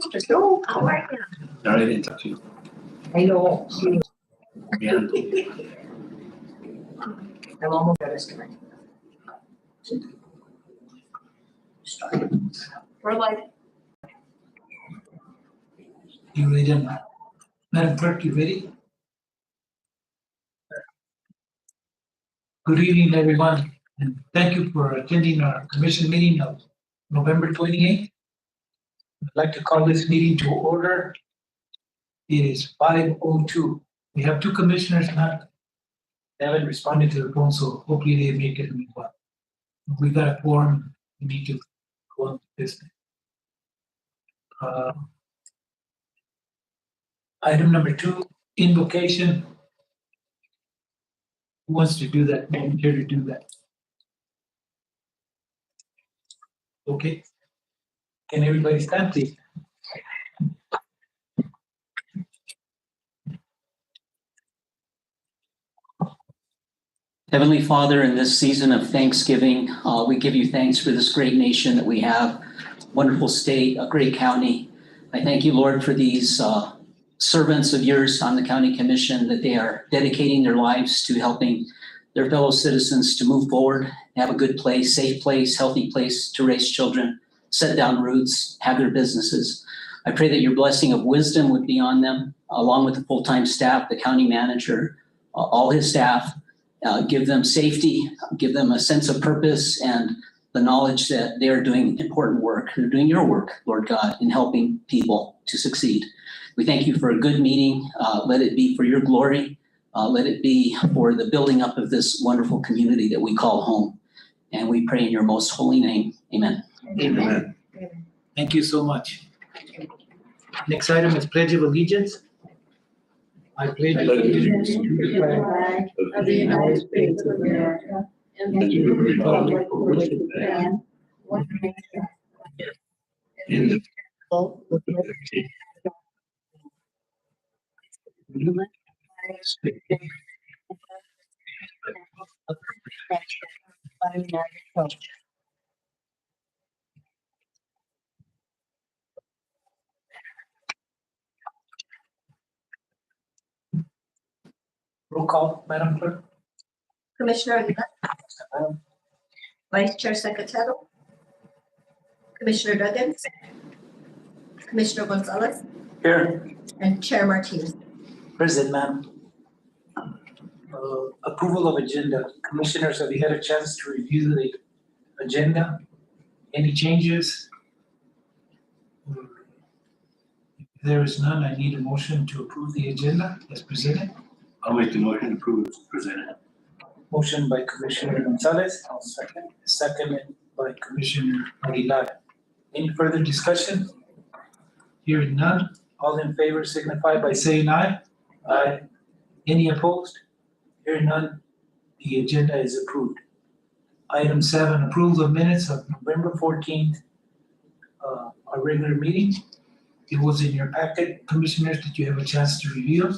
Just no, how are you? Sorry, I didn't touch you. I know. Yeah. I'm almost at this tonight. We're like, You ready, Madam Clerk, you ready? Good evening, everyone, and thank you for attending our commission meeting of November 28th. I'd like to call this meeting to order. It is 5:02. We have two commissioners they haven't responded to the phone, so hopefully they make it well. We got a quorum, we need to go on to business. Item number 2, invocation. Who wants to do that? I'm here to do that. Okay. Can everybody stand, please? Heavenly Father, in this season of Thanksgiving, we give you thanks for this great nation that we have, wonderful state, a great county. I thank you, Lord, for these servants of yours on the county commission, that they are dedicating their lives to helping their fellow citizens to move forward, have a good place, safe place, healthy place to raise children, set down roots, have their businesses. I pray that your blessing of wisdom would be on them, along with the full-time staff, the county manager, all his staff. Give them safety, give them a sense of purpose and the knowledge that they are doing important work. They're doing your work, Lord God, in helping people to succeed. We thank you for a good meeting. Let it be for your glory. Let it be for the building up of this wonderful community that we call home. And we pray in your most holy name. Amen. Amen. Thank you so much. Next item is Pledge of Allegiance. I pledge allegiance to the flag of the United States of America and to the republic for which it stands, one nation, indivisible, with liberty and justice by the United States. Roll call, Madam Clerk. Commissioner Aguilar, Vice Chair Secretero, Commissioner Duggan, Commissioner Gonzalez, Here. and Chair Martinez. Present, ma'am. Approval of agenda. Commissioners, have you had a chance to review the agenda? Any changes? If there is none, I need a motion to approve the agenda as presented. I'll make the motion to approve as presented. Motion by Commissioner Gonzalez. I'll second. Seconded by Commissioner Aguilar. Any further discussion? Hearing none. All in favor signify by saying aye. Aye. Any opposed? Hearing none. The agenda is approved. Item 7, approval of minutes of November 14th, our regular meeting. It was in your packet. Commissioners, did you have a chance to review?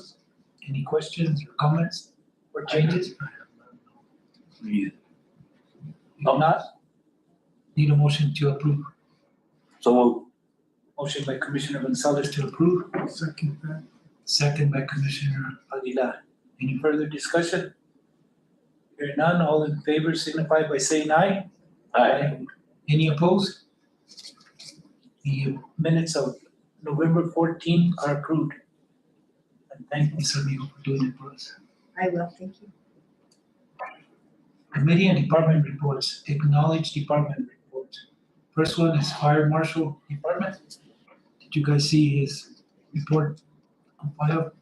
Any questions or comments or changes? Yeah. If not, need a motion to approve. So Motion by Commissioner Gonzalez to approve. Second by Commissioner Aguilar. Any further discussion? Hearing none, all in favor signify by saying aye. Aye. Any opposed? The minutes of November 14th are approved. And thank Ms. Amigo for doing it for us. I will, thank you. Committee and department reports, acknowledge department reports. First one is Fire Marshal Department. Did you guys see his report on file?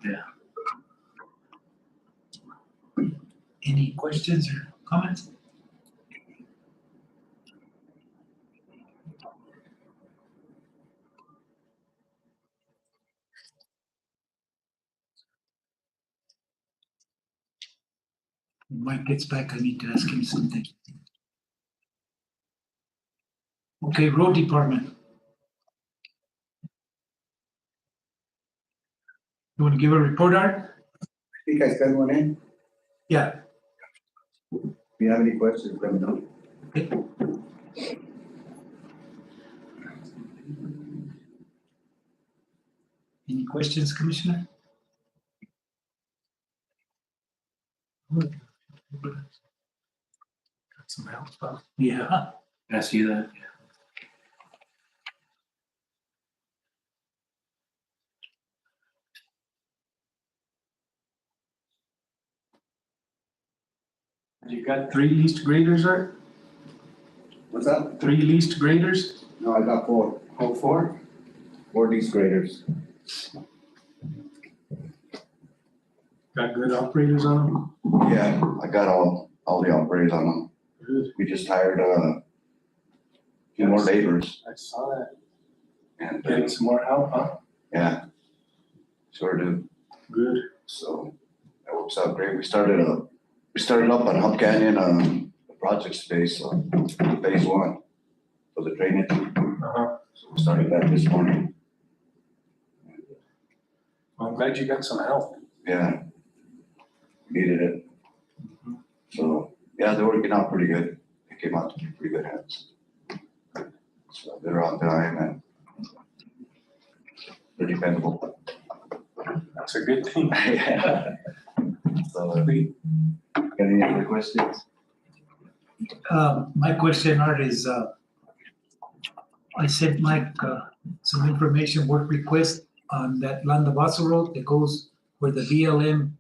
Yeah. Any questions or comments? When Mike gets back, I need to ask him something. Okay, road department. You want to give a report, Art? I think I sent one in. Yeah. If you have any questions, let me know. Questions, Commissioner? Got some help, huh? Yeah. I see that. You got 3 least graders, Art? What's that? 3 least graders? No, I got 4. Oh, 4? 4 lease graders. Got good operators on them? Yeah, I got all the operators on them. Good. We just hired a few more laborers I saw that. and, Getting some more help, huh? yeah, sure do. Good. So that works out great. We started up on Hub Canyon, the project space, phase 1 for the drainage. Uh-huh. So we started that this morning. Well, I'm glad you got some help. Yeah, needed it. So, yeah, they're working out pretty good. They came out to be pretty good hands. So they're on time and they're dependable. That's a good thing. Yeah. So, got any other questions? My question, Art, is, I sent Mike, some information work request on that Landavaso Road that goes where the BLM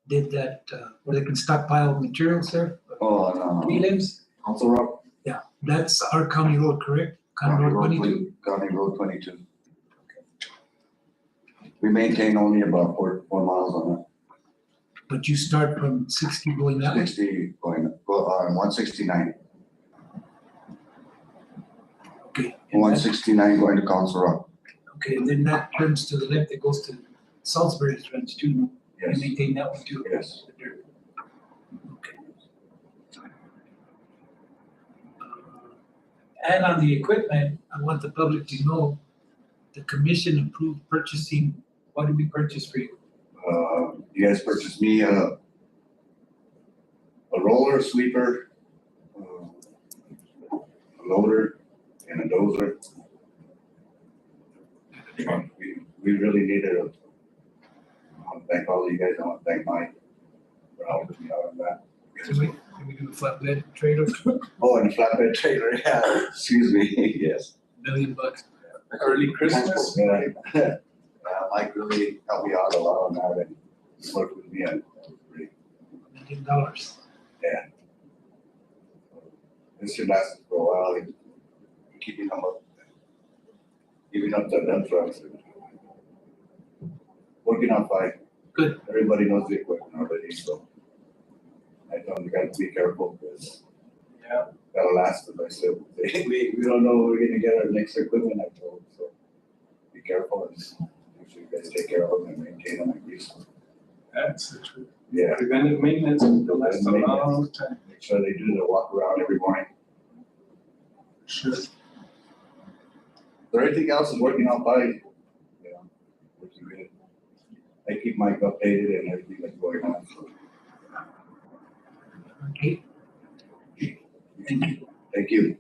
did that, where they can stockpile materials there. Oh, no. Prelims, Council Rock? yeah, that's our county road, correct? County Road 22? County Road 22. We maintain only about 4 miles on it. But you start from 60 going that way? 60 go on 169. Okay. And that- 169 going to Council Rock. Okay, and then that turns to the left, it goes to Salisbury Ranch too, no? You Yes, maintain that one too? yes. Okay. And on the equipment, I want the public to know, the commission approved purchasing, what did we purchase for you? You guys purchased me a roller, sweeper, a loader, and a dozer. We really needed a, I want to thank all of you guys. I want to thank Mike for helping me out on that. Did we do a flatbed trailer, Oh, and a flatbed trailer, yeah, excuse me, yes. $1 million? Early Christmas. Yeah, Mike really helped me out a lot on that and he worked with me and that was great. $1 million. This should last us for a while and keeping them up the dump trucks. And working out fine. Good. Everybody knows the equipment already, so I tell them you gotta be careful because Yeah. that'll last us. I said, we don't know when we're gonna get our next equipment, I told them, so be careful and make sure you guys take care of them and maintain them and grease them. That's the truth. Yeah, Preventive maintenance will last a long time. make sure they do their walk around every morning. Sure. So everything else is working out fine, you know, which is good. I keep Mike updated and everything that's going on, so Okay. Thank you. thank you.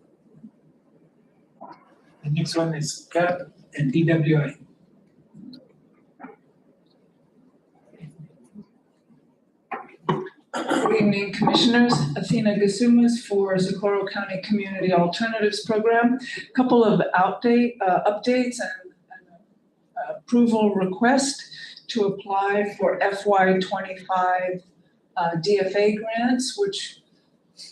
The next one is CAP and DWI. Good evening, Commissioners. Athena Gasumas for Socorro County Community Alternatives Program. Couple of updates and approval request to apply for FY25 DFA grants, which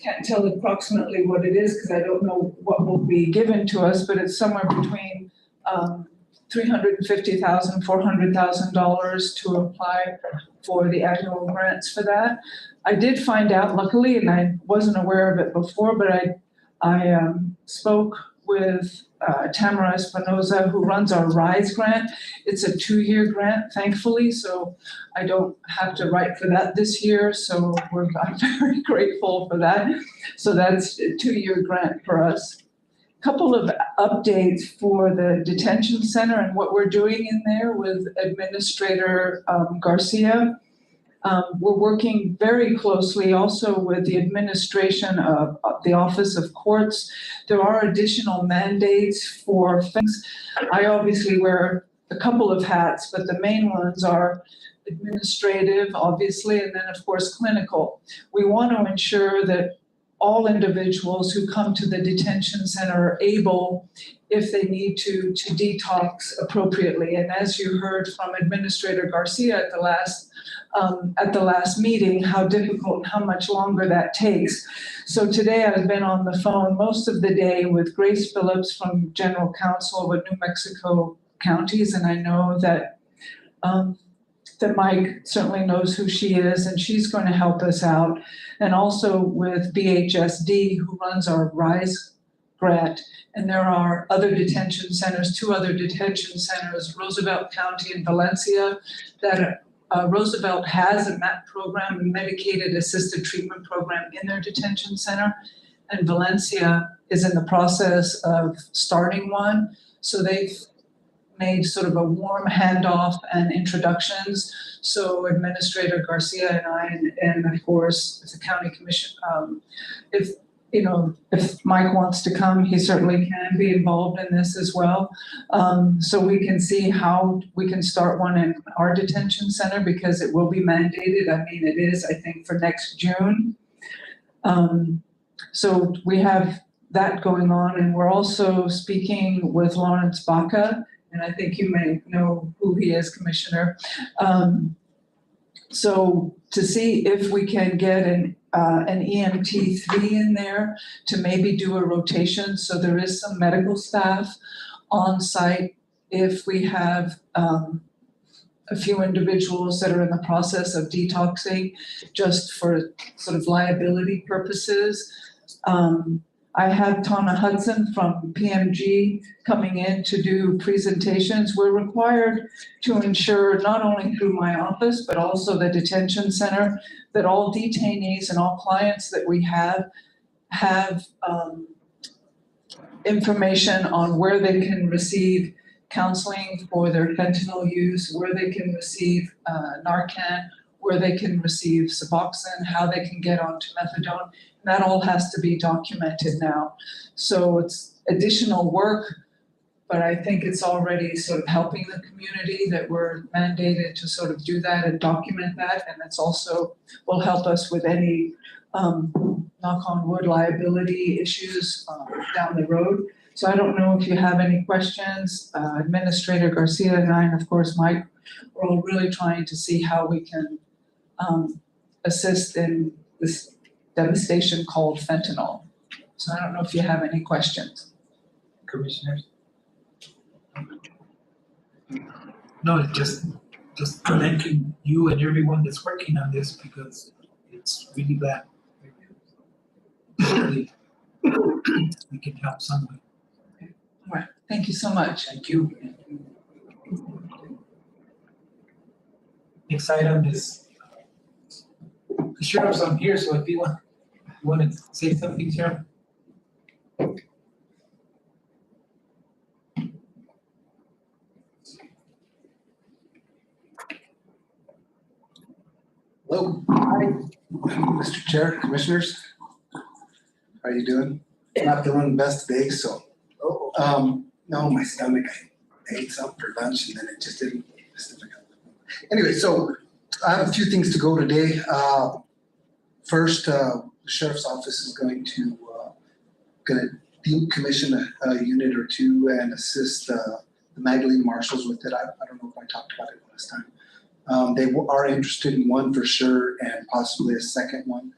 can't tell approximately what it is because I don't know what will be given to us, but it's somewhere between $350,000, $400,000 to apply for the annual grants for that. I did find out, luckily, and I wasn't aware of it before, but I spoke with Tamara Espinoza, who runs our RISE grant. It's a 2-year grant, thankfully, so I don't have to write for that this year. So I'm very grateful for that. So that's a 2-year grant for us. Couple of updates for the detention center and what we're doing in there with Administrator Garcia. We're working very closely also with the administration of the Office of Courts. There are additional mandates for things. I obviously wear a couple of hats, but the main ones are administrative, obviously, and then of course clinical. We want to ensure that all individuals who come to the detention center are able, if they need to detox appropriately. And as you heard from Administrator Garcia at the last meeting, how difficult and how much longer that takes. So today I've been on the phone most of the day with Grace Phillips from General Counsel with New Mexico Counties, and I know that that Mike certainly knows who she is, and she's going to help us out. And also with BHSD, who runs our RISE grant. And there are other detention centers, 2 other detention centers, Roosevelt County and Valencia, that Roosevelt has a MAT program, a medicated assisted treatment program in their detention center. And Valencia is in the process of starting one. So they've made sort of a warm handoff and introductions. So Administrator Garcia and I, and of course, the county commission, if Mike wants to come, he certainly can be involved in this as well. So we can see how we can start one in our detention center, because it will be mandated. I mean, it is, I think, for next June. So we have that going on, and we're also speaking with Lawrence Bocc, and I think you may know who he is, Commissioner. So to see if we can get an EMT3 in there to maybe do a rotation, so there is some medical staff on site if we have a few individuals that are in the process of detoxing, just for sort of liability purposes. I have Tana Hudson from PMG coming in to do presentations. We're required to ensure, not only through my office, but also the detention center, that all detainees and all clients that we have information on where they can receive counseling for their fentanyl use, where they can receive Narcan, where they can receive Suboxone, how they can get onto methadone. That all has to be documented now. So it's additional work, but I think it's already sort of helping the community that we're mandated to sort of do that and document that. And it's also will help us with any, knock on wood, liability issues down the road. So I don't know if you have any questions. Administrator Garcia and I, and of course Mike, we're all really trying to see how we can assist in this devastation called fentanyl. So I don't know if you have any questions. Commissioners? No, just thanking you and everyone that's working on this, because it's really bad. Hopefully, we can help someone. All right, thank you so much. Thank you. Next item is the sheriff's on here, so if you want to say something, Sheriff? Hello. Hi. Mr. Chair, Commissioners. How are you doing? Not feeling the best today, so. No, my stomach, I ate something for lunch and then it just didn't. Anyway, so I have a few things to go today. First, the Sheriff's Office is going to decommission a unit or two and assist the Magdalene Marshals with it. I don't know if I talked about it last time. They are interested in one for sure and possibly a second one.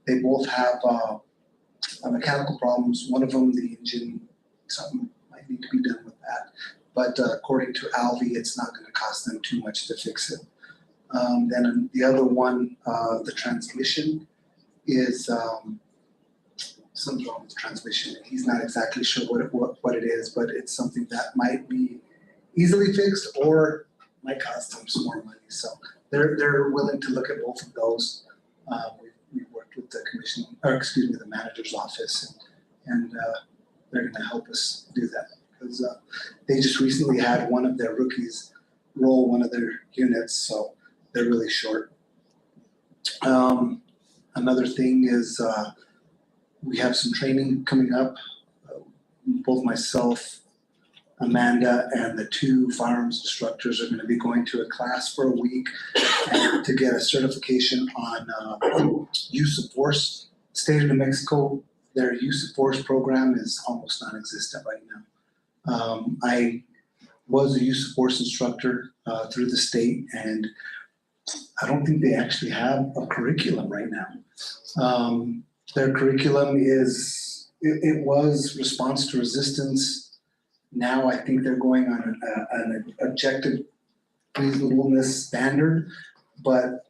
They both have mechanical problems. One of them, the engine, something might need to be done with that. But according to Alvy, it's not going to cost them too much to fix it. Then the other one, the transmission is something's wrong with the transmission. He's not exactly sure what it is, but it's something that might be easily fixed or might cost them some more money. So they're willing to look at both of those. We've worked with the manager's office, and they're going to help us do that because they just recently had one of their rookies roll one of their units, so they're really short. Another thing is we have some training coming up. Both myself, Amanda and the 2 firearms instructors are gonna be going to a class for a week to get a certification on use of force. State of New Mexico, their use of force program is almost non-existent right now. I was a use of force instructor through the state, and I don't think they actually have a curriculum right now. Their curriculum is, it was response to resistance. Now I think they're going on an objective reasonableness standard, but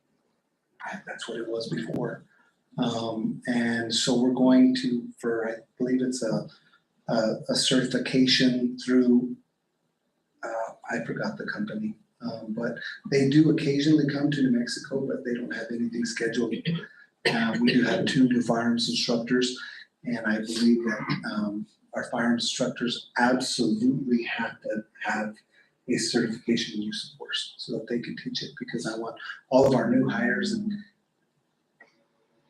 that's what it was before. And so we're going to, for, I believe it's a certification through, I forgot the company. But they do occasionally come to New Mexico, but they don't have anything scheduled. We do have 2 new firearms instructors, and I believe that our firearms instructors absolutely have to have a certification in use of force so that they can teach it, because I want all of our new hires, and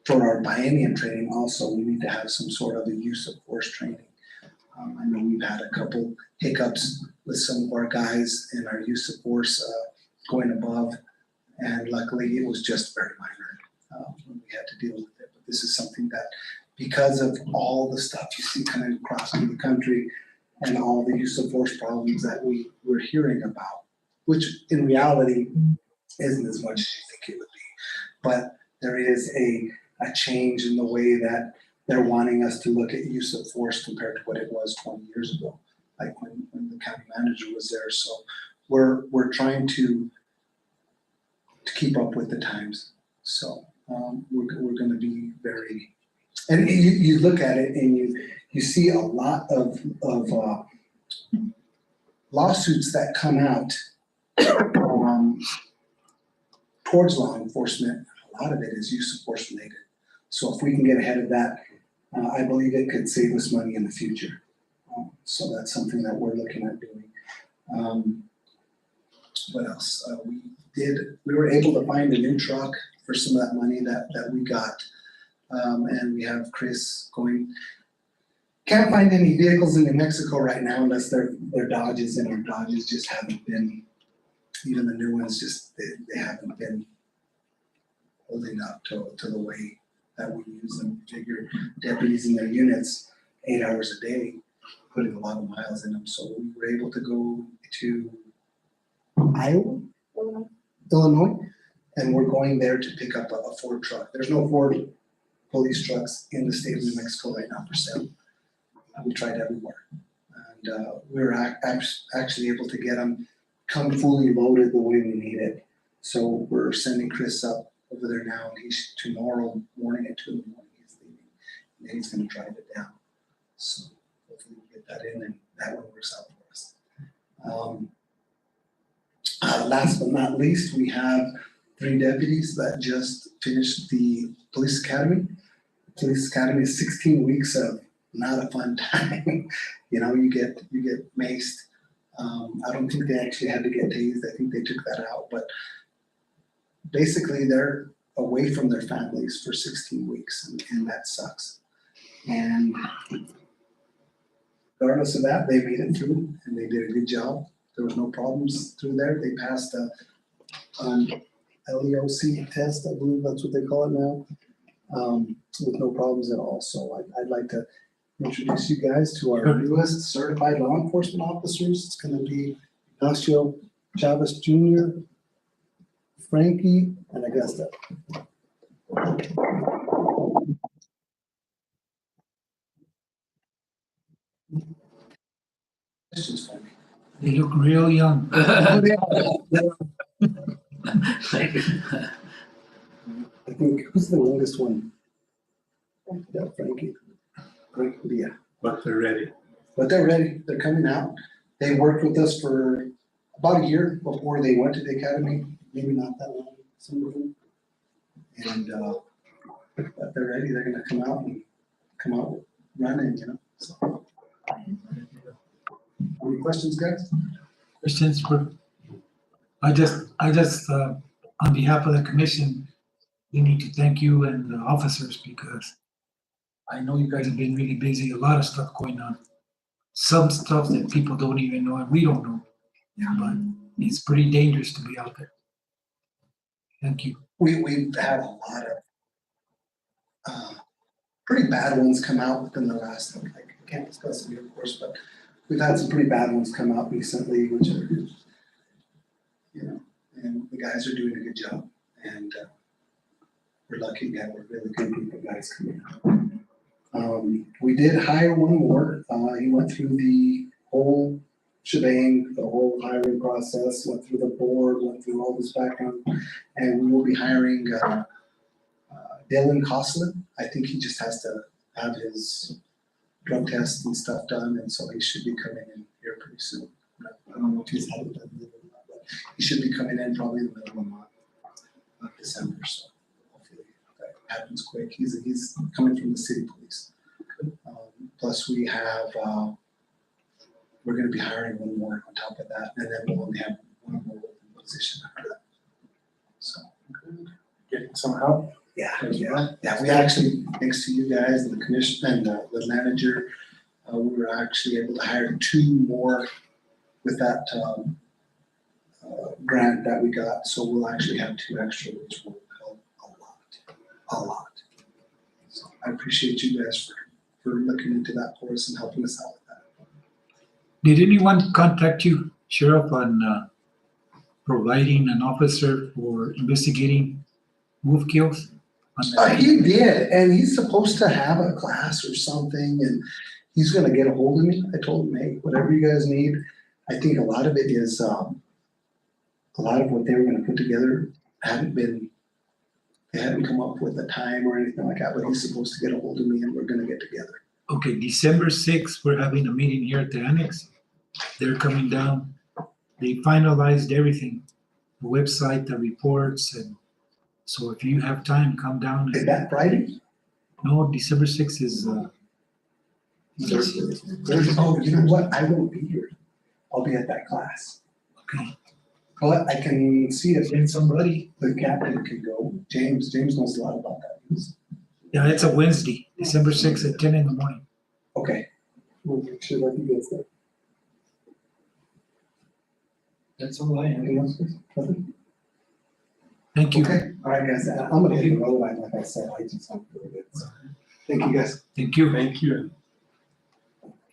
for our biennium training also, we need to have some sort of a use of force training. I know we've had a couple hiccups with some of our guys in our use of force going above, and luckily it was just very minor when we had to deal with it. But this is something that, because of all the stuff you see coming across the country and all the use of force problems that we're hearing about, which in reality isn't as much as you think it would be, but there is a change in the way that they're wanting us to look at use of force compared to what it was 20 years ago, like when the county manager was there. So we're trying to keep up with the times. So we're going to be very, and you look at it and you see a lot of lawsuits that come out towards law enforcement. A lot of it is use of force related. So if we can get ahead of that, I believe it could save us money in the future. So that's something that we're looking at doing. What else? We were able to find a new truck for some of that money that we got. And we have Chris going. Can't find any vehicles in New Mexico right now unless they're Dodges, and our Dodges just haven't been, even the new ones, just they haven't been holding up to the way that we use them. Figure deputies in their units 8 hours a day, putting a lot of miles in them. So we were able to go to Iowa, Illinois, and we're going there to pick up a Ford truck. There's no Ford police trucks in the state of New Mexico right now for sale. We tried everywhere, and we were actually able to get them come fully loaded the way we need it. So we're sending Chris up over there now, and he's tomorrow morning at 2 in the morning he's leaving, and he's going to drive it down. So hopefully we'll get that in, and that one works out for us. Last but not least, we have 3 deputies that just finished the police academy. The police academy is 16 weeks of not a fun time. You know, you get maced. I don't think they actually had to get tased. I think they took that out, but basically they're away from their families for 16 weeks, and that sucks. And regardless of that, they made it through, and they did a good job. There was no problems through there. They passed a LEOC test, I believe that's what they call it now, with no problems at all. So I'd like to introduce you guys to our newest certified law enforcement officers. It's going to be Ignacio Chavez Jr., Frankie, and Augusta. Questions for me? They look real young. Thank you. I think, who's the youngest one? Yeah, Frankie. Yeah. But they're ready. But they're ready. They're coming out. They worked with us for about a year before they went to the academy. Maybe not that long, some of them. And but they're ready. They're going to come out running, you know. So. Any questions, guys? Questions for, I just, on behalf of the commission, we need to thank you and the officers, because I know you guys have been really busy, a lot of stuff going on. some stuff that people don't even know and we don't know. But it's pretty dangerous to be out there. Thank you. We've had a lot of pretty bad ones come out within the last, I can't discuss them here, of course, but we've had some pretty bad ones come out recently, which are, and the guys are doing a good job. And we're lucky to have a really good group of guys coming out. We did hire one more. He went through the whole shebang, the whole hiring process, went through the board, went through all this background, and we will be hiring Dylan Coslin. I think he just has to have his drug tests and stuff done, and so he should be coming in here pretty soon. I don't know if he's had it done yet or not, but he should be coming in probably in the middle of the month of December, so hopefully that happens quick. He's coming from the city police. Plus we have, we're gonna be hiring one more on top of that, and then we'll only have one more open position after that. So. Getting some help. Yeah, we actually, thanks to you guys and the commission and the manager, we were actually able to hire 2 more with that grant that we got. So we'll actually have 2 extra, which will help a lot. So I appreciate you guys for looking into that for us and helping us out with that. Did anyone contact you, Sheriff, on providing an officer for investigating wolf kills? He did, and he's supposed to have a class or something, and he's gonna get a hold of me. I told him, hey, whatever you guys need. I think a lot of it is, a lot of what they were gonna put together they hadn't come up with a time or anything like that, but he's supposed to get a hold of me and we're gonna get together. Okay, December 6th, we're having a meeting here at the annex. They're coming down. They finalized everything, the website, the reports, and so if you have time, come down. Is that Friday? No, December 6th is, Oh, you know what? I won't be here. I'll be at that class. okay. But I can see if Send somebody. the captain can go. James knows a lot about that. Yeah, it's a Wednesday, December 6th at 10 in the morning. Okay. We'll make sure that he gets there. That's all I Anything else? Nothing? Thank you. Okay, all right, guys, I'm gonna hit the road, like I said, I just have to do it. So, thank you, guys. Thank you. Thank you.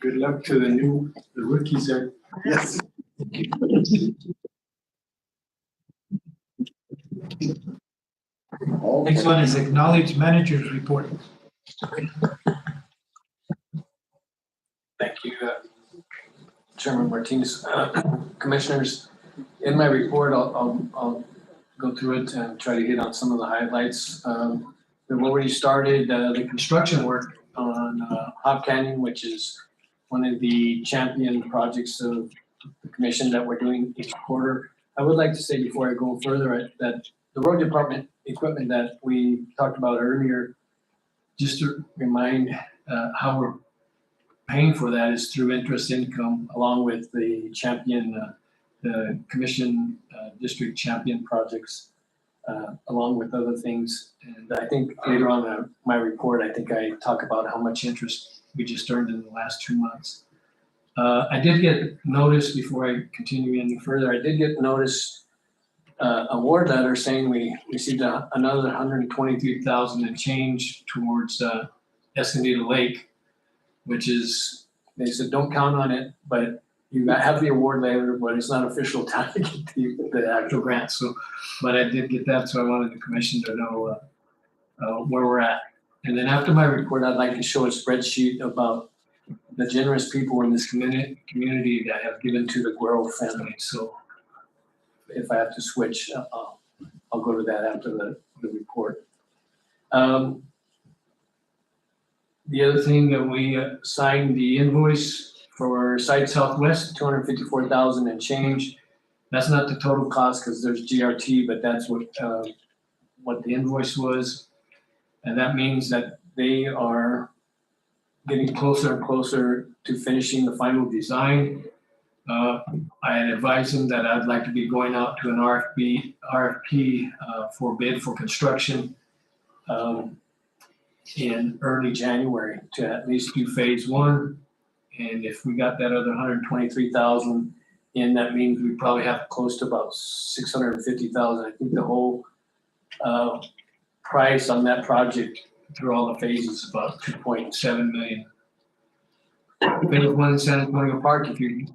Good luck to the rookies there. Yes. Next one is acknowledged manager's report. Thank you, Chairman Martinez. Commissioners, in my report, I'll go through it and try to hit on some of the highlights. We've already started the construction work on Hob Canyon, which is one of the champion projects of the commission that we're doing each quarter. I would like to say before I go further that the road department equipment that we talked about earlier, just to remind how we're paying for that is through interest income along with the champion, the commission district champion projects, along with other things. And I think later on my report, I think I talk about how much interest we just earned in the last 2 months. I did get notice before I continue any further, I did get notice award letter saying we received another 123,000 and change towards Escondido Lake, which is, they said, don't count on it, but you have the award letter, but it's not official time to get the actual grant. So, but I did get that, so I wanted the commission to know where we're at. And then after my report, I'd like to show a spreadsheet about the generous people in this community that have given to the Guerrero family. So if I have to switch, I'll go to that after the report. The other thing that we signed the invoice for Site Southwest, 254,000 and change. That's not the total cost because there's GRT, but that's what the invoice was. And that means that they are getting closer and closer to finishing the final design. I had advised them that I'd like to be going out to an RFP for bid for construction in early January to at least do phase 1 And if we got that other 123,000 in, that means we probably have close to about 650,000. I think the whole price on that project through all the phases is about 2.7 million. Phase one in San Antonio Park, if you've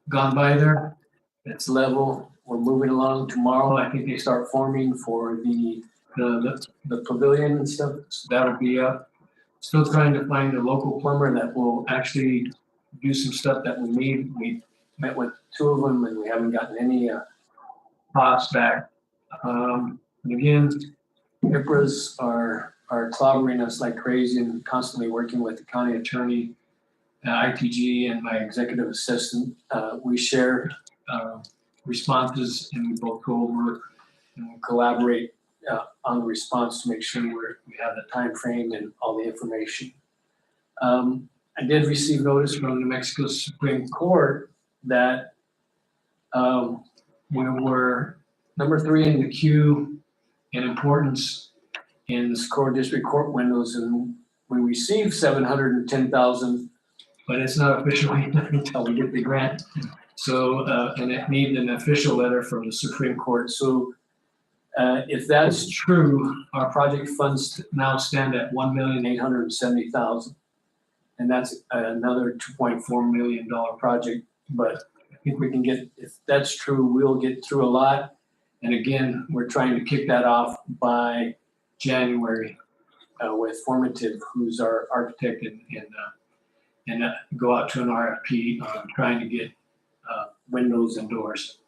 gone by there, it's level. We're moving along. Tomorrow, I think they start forming for the pavilion and stuff. So that'll be up. Still trying to find a local plumber that will actually do some stuff that we need. We met with 2 of them and we haven't gotten any costs back. And again, IPRAs are clobbering us like crazy and constantly working with the county attorney, ITG, and my executive assistant. We share responses and we both go over and we collaborate on the response to make sure we have the time frame and all the information. I did receive notice from New Mexico Supreme Court that we were number 3 in the queue in importance in the Socorro District Court windows, and we received 710,000, but it's not officially until we get the grant. So, and it needs an official letter from the Supreme Court. So, if that's true, our project funds now stand at $1,870,000, and that's another $2.4 million project. But I think we can get, if that's true, we'll get through a lot. And again, we're trying to kick that off by January with Formative, who's our architect, and go out to an RFP on trying to get windows and doors.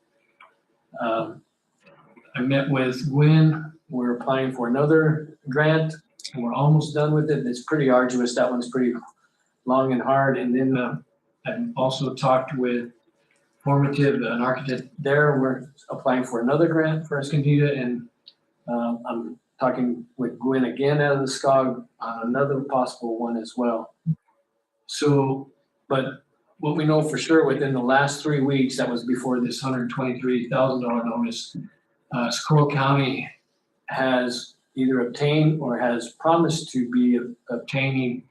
I met with Gwen. We're applying for another grant. We're almost done with it. It's pretty arduous. That one's pretty long and hard. And then I've also talked with Formative, an architect there. We're applying for another grant for Escondido, and I'm talking with Gwen again out of the SCOG on another possible one as well. So, but what we know for sure within the last 3 weeks, that was before this $123,000 notice, Socorro County has either obtained or has promised to be obtaining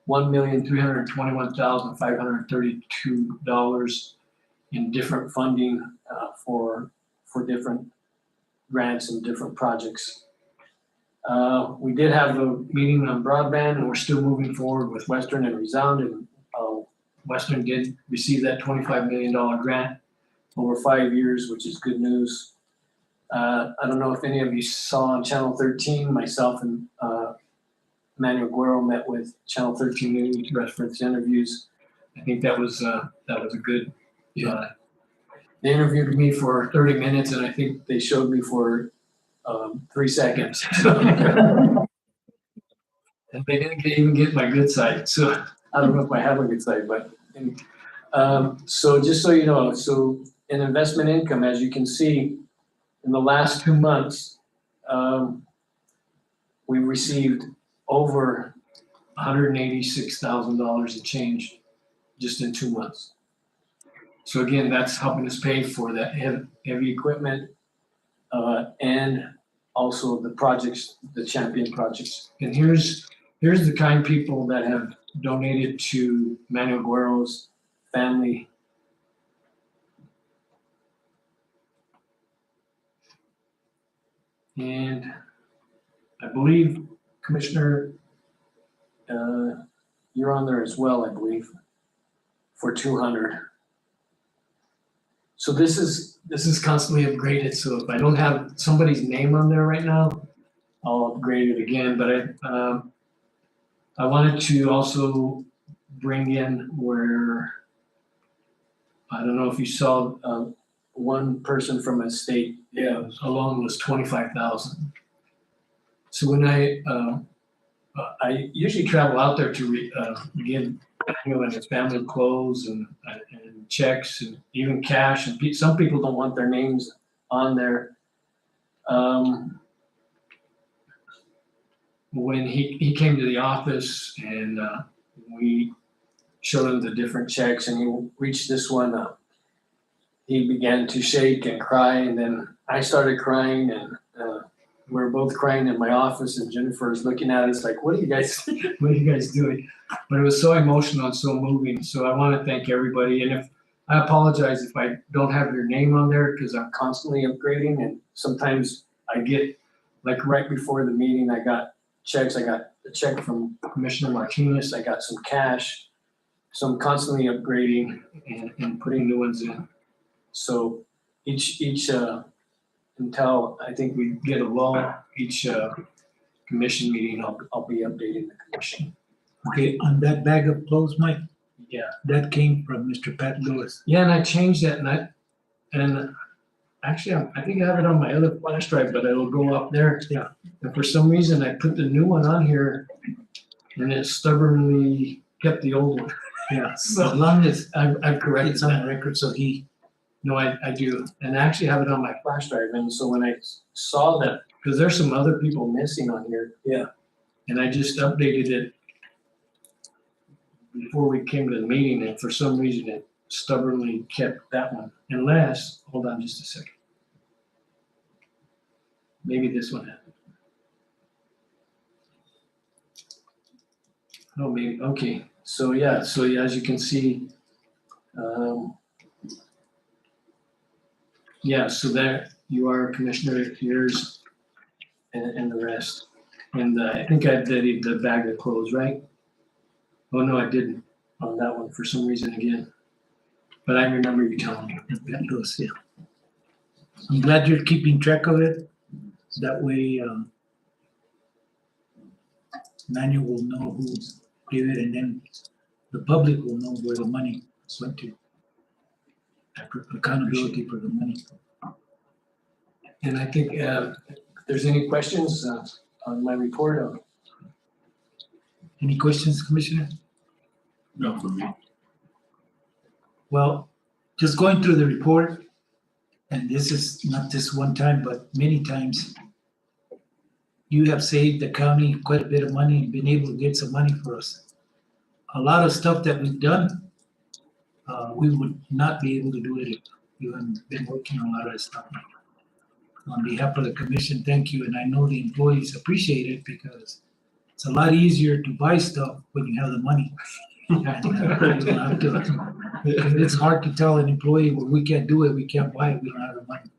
$1,321,532 in different funding for different grants and different projects. We did have a meeting on broadband, and we're still moving forward with Western and Resound, and Western did receive that $25 million grant over 5 years, which is good news. I don't know if any of you saw on Channel 13, myself and Manuel Guerrero met with Channel 13 News reference interviews. I think that was a good. They interviewed me for 30 minutes, and I think they showed me for 3 seconds. And they didn't even get my good side, so I don't know if I have a good side, but so just so you know, so in investment income, as you can see, in the last 2 months, we received over $186,000 in change just in 2 months. So again, that's helping us pay for that heavy equipment and also the projects, the champion projects. And here's the kind people that have donated to Manuel Guerrero's family. And I believe, Commissioner, you're on there as well, I believe, for 200. So this is constantly upgraded. So if I don't have somebody's name on there right now, I'll upgrade it again. But I wanted to also bring in where, I don't know if you saw one person from a state, alone was 25,000. So when I usually travel out there to give and his family clothes and checks and even cash, and some people don't want their names on there. When he came to the office and we showed him the different checks, and he reached this one up, he began to shake and cry, and then I started crying, and we're both crying in my office and Jennifer is looking at us like, what are you guys? What are you guys doing? But it was so emotional and so moving, so I want to thank everybody, and I apologize if I don't have your name on there, because I'm Constantly upgrading, and sometimes I get, like right before the meeting, I got checks. I got a check from Commissioner Martinez, I got some cash. So I'm constantly upgrading and putting new ones in. So each until I think we get a lull, each commission meeting, I'll be updating the commission. Okay, on that bag of clothes, Mike, Yeah. that came from Mr. Pat Lewis. Yeah, and I changed that, and actually, I think I have it on my other flash drive, but it'll go up there. Yeah. And for some reason, I put the new one on here, and it stubbornly kept the old one. Yeah, So as long as I've corrected it's on that. the record, so he, No, I do, and I actually have it on my Flash drive, and so when I saw that, because there's some other people missing on here. Yeah. And I just updated it before we came to the meeting, and for some reason it stubbornly kept that one. Unless, hold on just a second. Maybe this one happened. Oh, maybe, okay. So yeah, as you can see, yeah, so there you are, Commissioner, here's, and the rest. And I think I did the bag of clothes, right? Oh, no, I didn't on that one for some reason again. But I remember you telling me. Pat Lewis, yeah. I'm glad you're keeping track of it. That way, Manuel will know who gave it, and then the public will know where the money went to. Accountability for the money. And I think if there's any questions on my report, Any questions, Commissioner? no, for me. Well, just going through the report, and this is not just one time, but many times, you have saved the county quite a bit of money and been able to get some money for us. A lot of stuff that we've done, we would not be able to do it if you hadn't been working on a lot of this stuff. On behalf of the commission, thank you, and I know the employees appreciate it because it's a lot easier to buy stuff when you have the money. You don't have to- It's hard to tell an employee, well, we can't do it, we can't buy it, we don't have the money.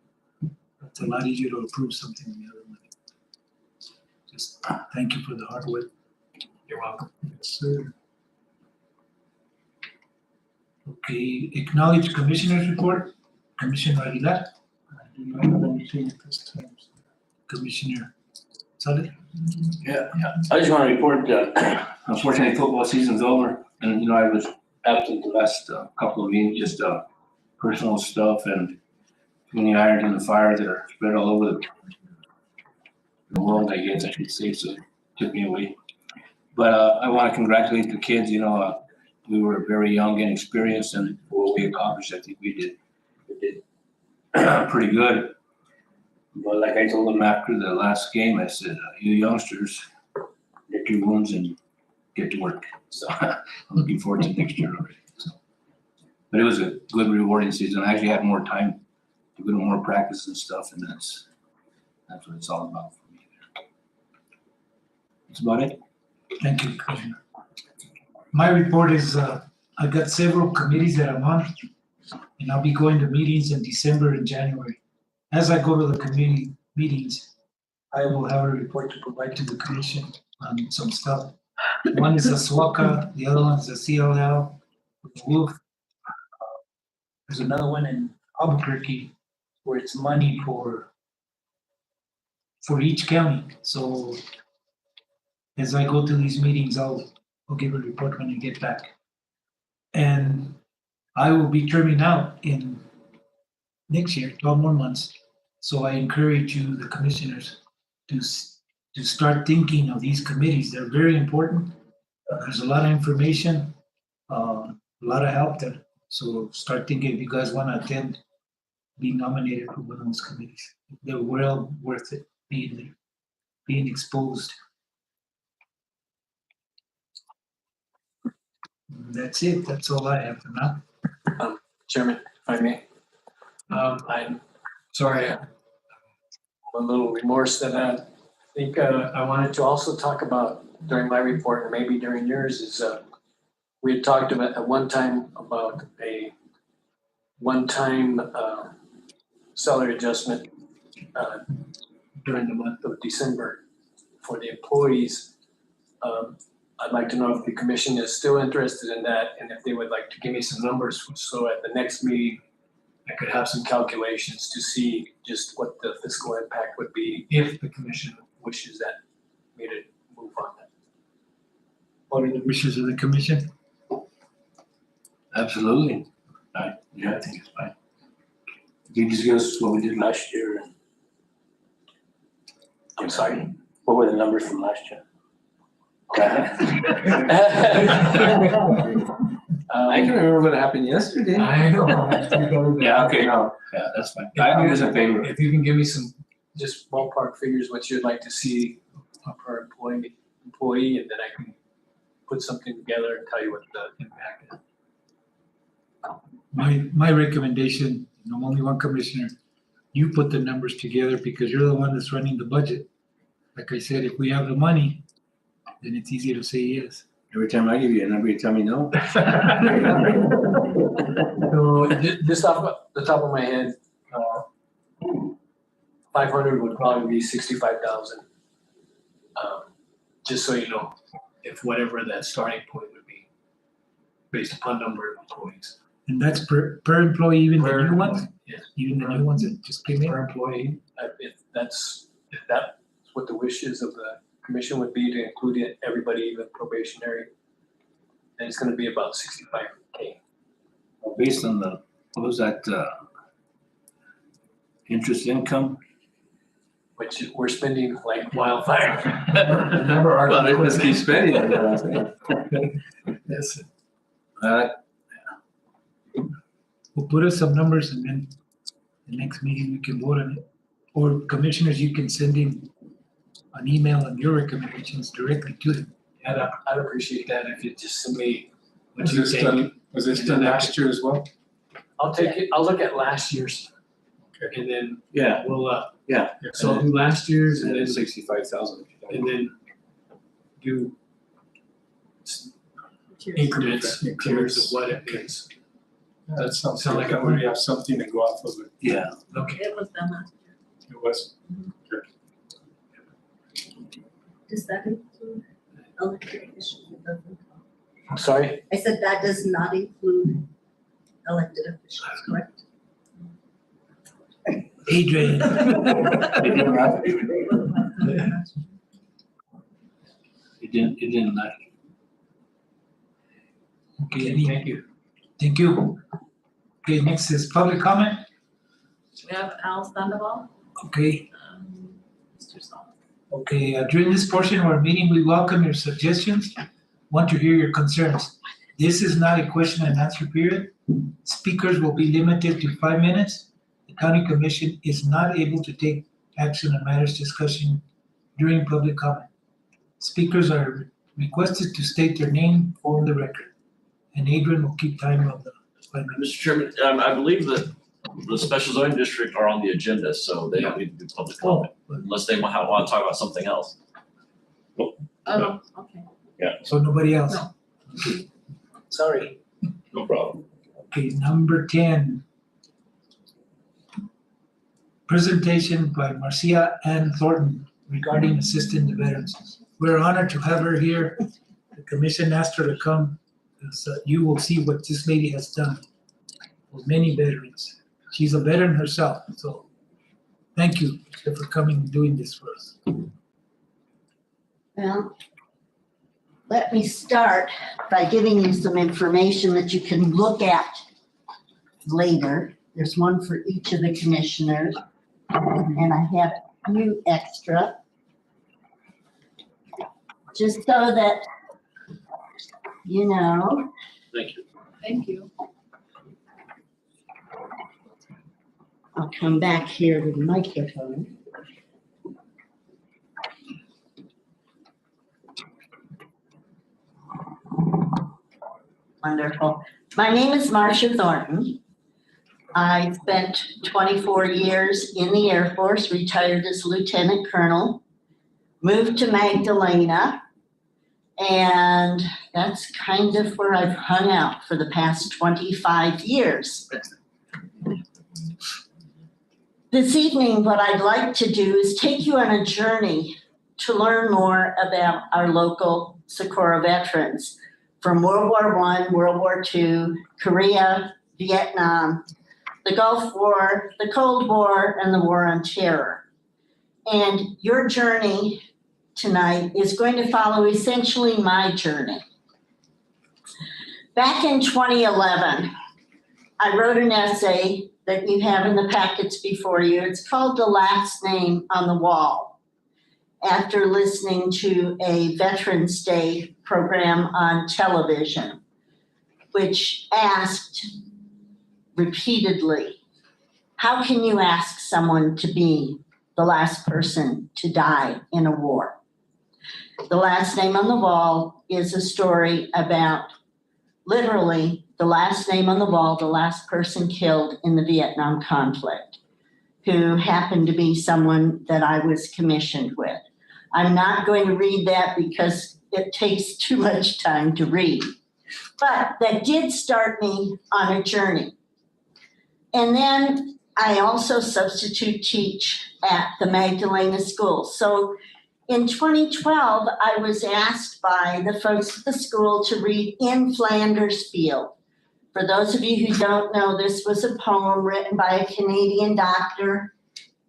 It's a lot easier to approve something when you have the money. Just thank you for the hard work. You're welcome. Yes, sir. Okay, acknowledge commissioner's report, Commissioner Aguilar. I do not have anything at this time. Commissioner Saleh. Yeah, I just want to report that unfortunately football season's over, and I was absent the last couple of meetings, just personal stuff and many irons in the fire that are spread all over the world, I guess I should say, so it took me away. But I want to congratulate the kids, we were very young and experienced, and for what we accomplished, I think we did pretty good. But like I told them after the last game, I said, you youngsters, get your wounds and get to work. So I'm looking forward to next year already. So. But it was a good, rewarding season. I actually had more time to go to more practice and stuff, and that's what it's all about for me. That's about it. Thank you, Commissioner. My report is, I've got several committees that I'm on, and I'll be going to meetings in December and January. As I go to the committee meetings, I will have a report to provide to the commission on some stuff. One is the SWACA, the other one is the CLL, the Wolf. There's another one in Albuquerque where it's money for each county. So as I go to these meetings, I'll give a report when I get back. And I will be terming out in next year, 12 more months. So I encourage you, the commissioners, to start thinking of these committees. They're very important. There's a lot of information, a lot of help there. So start thinking if you guys want to attend, be nominated for one of those committees. They're well worth it being exposed. That's it. That's all I have for now. Chairman, if I may. I'm sorry, a little remorse that I think I wanted to also talk about during my report and maybe during yours is we had talked about at one time about a one-time salary adjustment during the month of December for the employees. I'd like to know if the commission is still interested in that and if they would like to give me some numbers so at the next meeting I could have some calculations to see just what the fiscal impact would be if the commission wishes that me to move on that. What are the wishes of the commission? Absolutely. Yeah, I think it's fine. You discuss what we did last year. I'm sorry. What were the numbers from last year? I can remember what happened yesterday. I know. Yeah, okay, no, yeah, that's fine. I do us a favor. If you can give me some just ballpark figures, what you'd like to see per employee, and then I can put something together and tell you what the impact is. My recommendation, and I'm only one commissioner, you put the numbers together because you're the one that's running the budget. Like I said, if we have the money, then it's easy to say yes. Every time I give you a number, you tell me no. So just off the top of my head, 500 would probably be 65,000. Just so you know, if whatever that starting point would be, based upon number of employees. And that's per employee, even the new ones? Yes. Even the new ones that just came in? Per employee, if that's what the wishes of the commission would be to include everybody, even probationary, then it's gonna be about 65K. Well, based on the, what was that, interest income? Which we're spending like wildfire. Remember, our. Well, they just keep spending it. Yes. We'll put us some numbers and then the next meeting we can vote on it. Or commissioners, you can send in an email on your recommendations directly to them. I'd appreciate that if you just send me what Was you this think. done, was this done last year as well? I'll take it, I'll look at last year's. And then Yeah, we'll, yeah. so I'll do last year's and then, 65,000. and then do increments, tiers of what it is. That sounds Sound like like I already have something to go off of it. Yeah. Okay. It was done last year. It was. Does that include elected officials? It doesn't. I'm sorry? I said that does not include elected officials, correct? Adrian. It didn't last. Okay, Thank you. thank you. Okay, next is public comment. We have Al Sandoval, Okay, Mr. Saul. okay, during this portion of our meeting, we welcome your suggestions, want to hear your concerns. This is not a question and answer period. Speakers will be limited to 5 minutes. The county commission is not able to take action on matters discussion during public comment. Speakers are requested to state their name for the record. And Adrian will keep time of the 5 minutes. Mr. Chairman, I believe that the special zoning district are on the agenda, so they don't need to do public comment, unless they want to talk about something else. Oh, okay. So nobody else? No. Okay. Sorry. No problem. Okay, number 10. Presentation by Marcia Ann Thornton regarding assisting the veterans. We're honored to have her here. The commission asked her to come, so you will see what this lady has done for many veterans. She's a veteran herself, so thank you for coming and doing this for us. Well, let me start by giving you some information that you can look at later. There's one for each of the commissioners, and I have a few extra. Just so that you know. Thank you. Thank you. I'll come back here to the microphone. Wonderful. My name is Marcia Thornton. I spent 24 years in the Air Force, retired as Lieutenant Colonel, moved to Magdalena, and that's kind of where I've hung out for the past 25 years. This evening, what I'd like to do is take you on a journey to learn more about our local Socorro veterans from World War I, World War II, Korea, Vietnam, the Gulf War, the Cold War, and the War on Terror. And your journey tonight is going to follow essentially my journey. Back in 2011, I wrote an essay that you have in the packets before you. It's called The Last Name on the Wall, after listening to a Veterans Day program on television, which asked repeatedly, how can you ask someone to be the last person to die in a war? The Last Name on the Wall is a story about literally the last name on the wall, the last person killed in the Vietnam conflict, who happened to be someone that I was commissioned with. I'm not going to read that because it takes too much time to read, but that did start me on a journey. And then I also substitute teach at the Magdalena School. So in 2012, I was asked by the folks at the school to read In Flanders Field. For those of you who don't know, this was a poem written by a Canadian doctor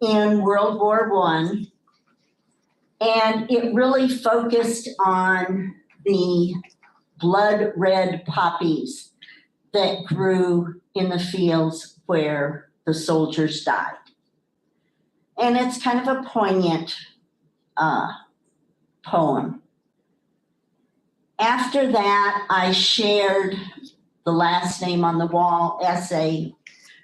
in World War I. And it really focused on the blood red poppies that grew in the fields where the soldiers died. And it's kind of a poignant poem. After that, I shared the Last Name on the Wall essay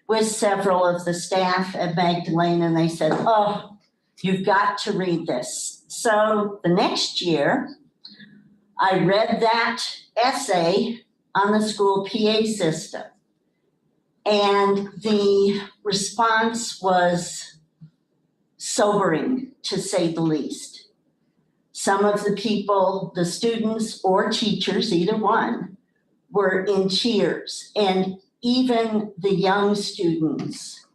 with several of the staff at Magdalena, and they said, oh, you've got to read this. So the next year, I read that essay on the school PA system. And the response was sobering, to say the least. Some of the people, the students or teachers, either one, were in tears. And even the young students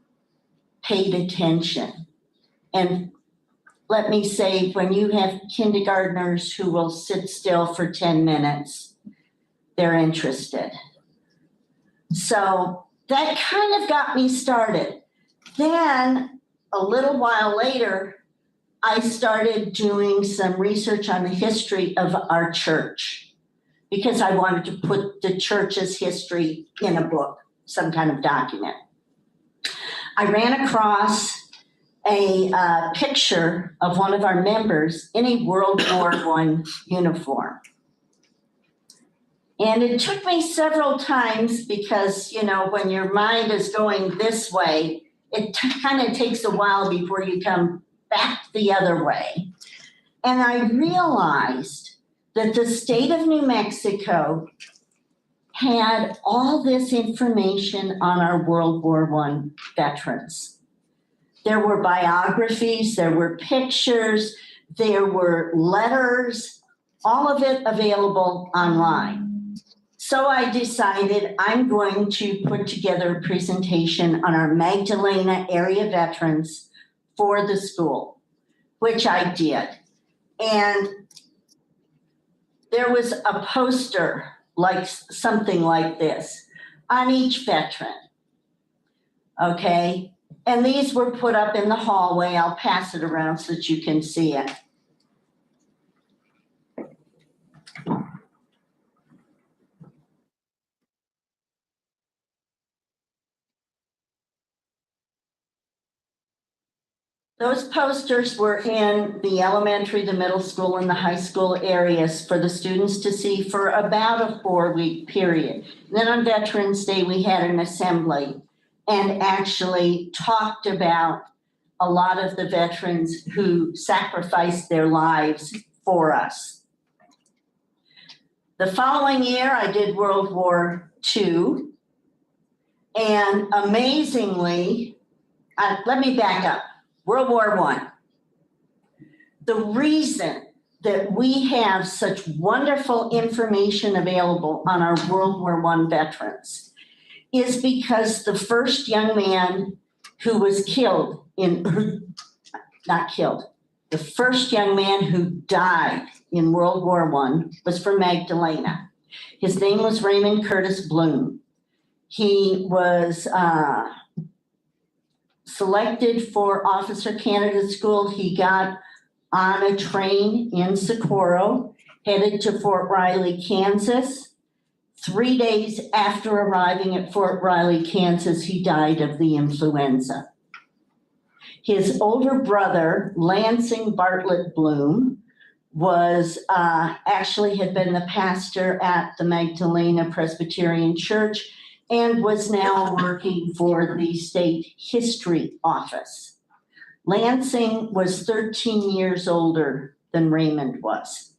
paid attention. And let me say, when you have kindergartners who will sit still for 10 minutes, they're interested. So that kind of got me started. Then a little while later, I started doing some research on the history of our church because I wanted to put the church's history in a book, some kind of document. I ran across a picture of one of our members in a World War I uniform. And it took me several times because, you know, when your mind is going this way, it kind of takes a while before you come back the other way. And I realized that the state of New Mexico had all this information on our World War I veterans. There were biographies, there were pictures, there were letters, all of it available online. So I decided I'm going to put together a presentation on our Magdalena area veterans for the school, which I did. And there was a poster, like something like this, on each veteran, okay? And these were put up in the hallway. I'll pass it around so that you can see it. Those posters were in the elementary, the middle school, and the high school areas for the students to see for about a 4-week period. And then on Veterans Day, we had an assembly and actually talked about a lot of the veterans who sacrificed their lives for us. The following year, I did World War II. And amazingly, let me back up. World War I. The reason that we have such wonderful information available on our World War I veterans is because the first young man who was killed not killed, the first young man who died in World War I was from Magdalena. His name was Raymond Curtis Bloom. He was selected for officer candidate school. He got on a train in Socorro, headed to Fort Riley, Kansas. 3 days after arriving at Fort Riley, Kansas, he died of the influenza. His older brother, Lansing Bartlett Bloom, was actually had been the pastor at the Magdalena Presbyterian Church and was now working for the state history office. Lansing was 13 years older than Raymond was.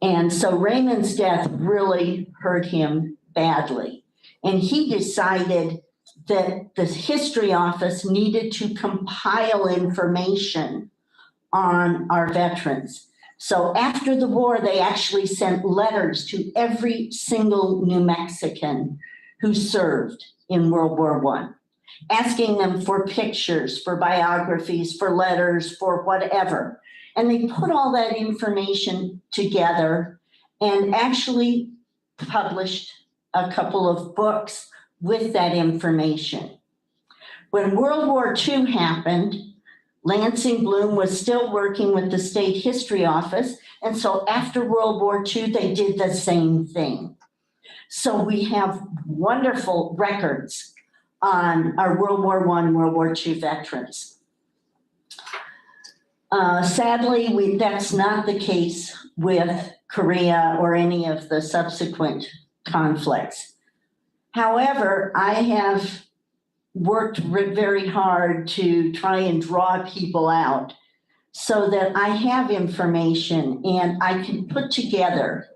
And so Raymond's death really hurt him badly. And he decided that the history office needed to compile information on our veterans. So after the war, they actually sent letters to every single New Mexican who served in World War I, asking them for pictures, for biographies, for letters, for whatever. And they put all that information together and actually published a couple of books with that information. When World War II happened, Lansing Bloom was still working with the state history office. And so after World War II, they did the same thing. So we have wonderful records on our World War I and World War II veterans. Sadly, that's not the case with Korea or any of the subsequent conflicts. However, I have worked very hard to try and draw people out so that I have information and I can put together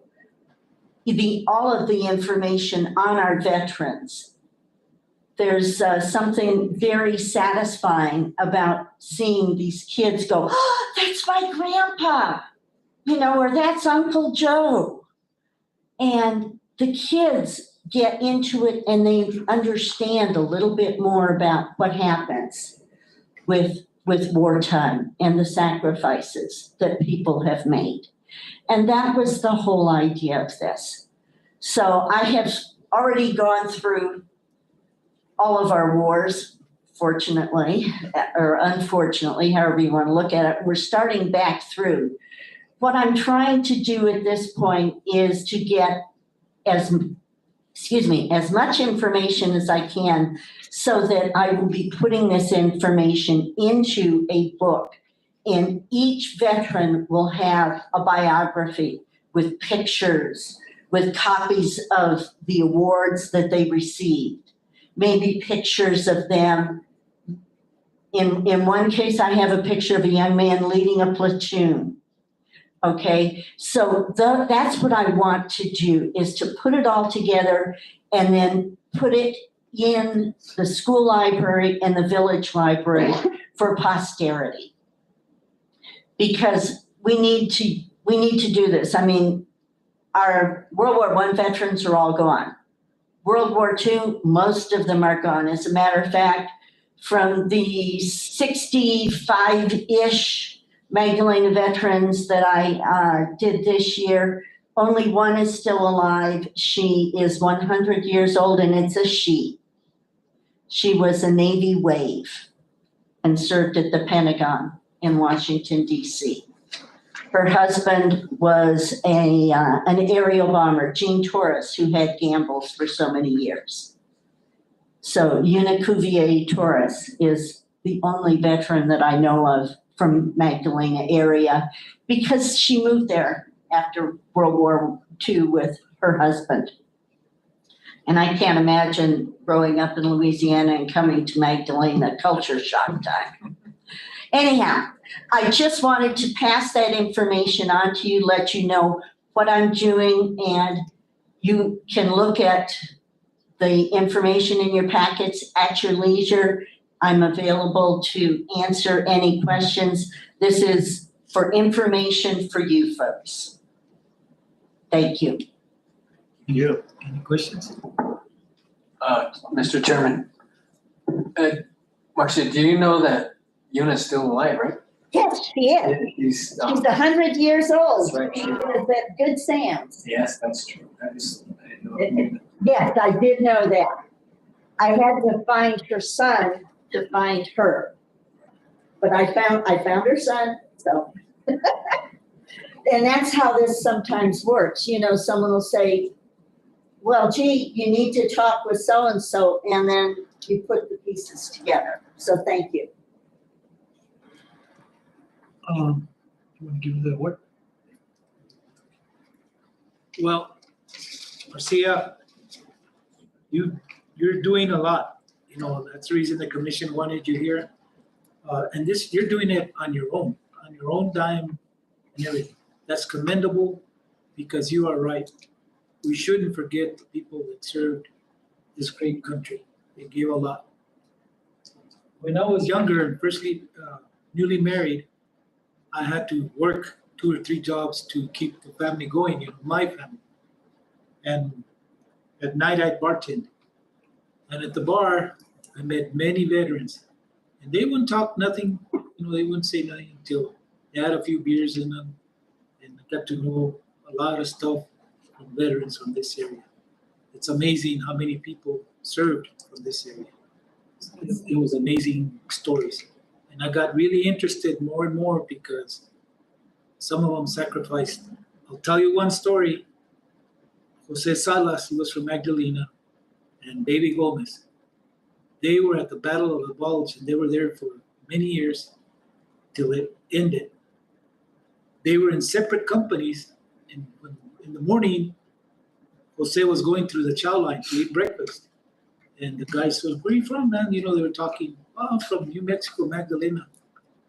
all of the information on our veterans. There's something very satisfying about seeing these kids go, oh, that's my grandpa, or that's Uncle Joe. And the kids get into it and they understand a little bit more about what happens with wartime and the sacrifices that people have made. And that was the whole idea of this. So I have already gone through all of our wars, fortunately, or unfortunately, however you want to look at it. We're starting back through. What I'm trying to do at this point is to get as much information as I can so that I will be putting this information into a book. And each veteran will have a biography with pictures, with copies of the awards that they received. Maybe pictures of them. In one case, I have a picture of a young man leading a platoon. Okay, so that's what I want to do, is to put it all together and then put it in the school library and the village library for posterity. Because we need to do this. I mean, our World War I veterans are all gone. World War II, most of them are gone. As a matter of fact, from the 65-ish Magdalena veterans that I did this year, only one is still alive. She is 100 years old, and it's a she. She was a Navy wave and served at the Pentagon in Washington, D.C. Her husband was an aerial bomber, Gene Torres, who had Gamble's for so many years. So Una Cuvier Torres is the only veteran that I know of from Magdalena area because she moved there after World War II with her husband. And I can't imagine growing up in Louisiana and coming to Magdalena, culture shock time. Anyhow, I just wanted to pass that information on to you, let you know what I'm doing, and you can look at the information in your packets at your leisure. I'm available to answer any questions. This is for information for you folks. Thank you. Yeah, any questions? Mr. Chairman, Marcia, do you know that Yuna's still alive, right? Yes, she is. He's, She's 100 years old. That's right. She is at Good Sam's. yes, that's true. That is, I didn't know. Yes, I did know that. I had to find her son to find her. But I found her son, so. And that's how this sometimes works. You know, someone will say, well, gee, you need to talk with so-and-so, and then you put the pieces together. So thank you. You want to give the word? Well, Marcia, you're doing a lot. You know, that's the reason the commission wanted you here. And this, you're doing it on your own dime and everything. That's commendable because you are right. We shouldn't forget the people that served this great country. They gave a lot. When I was younger and firstly newly married, I had to work 2 or 3 jobs to keep the family going, you know, my family. And at night I'd bartend. And at the bar, I met many veterans. And they wouldn't talk nothing, you know, they wouldn't say nothing until they had a few beers in them. And I got to know a lot of stuff from veterans from this area. It's amazing how many people served from this area. It was amazing stories. And I got really interested more and more because some of them sacrificed. I'll tell you one story. Jose Salas, he was from Magdalena, and Baby Gomez. They were at the Battle of the Bulge, and they were there for many years till it ended. They were in separate companies, and in the morning, Jose was going through the chow line to eat breakfast. And the guy said, where are you from, man? You know, they were talking, oh, I'm from New Mexico, Magdalena.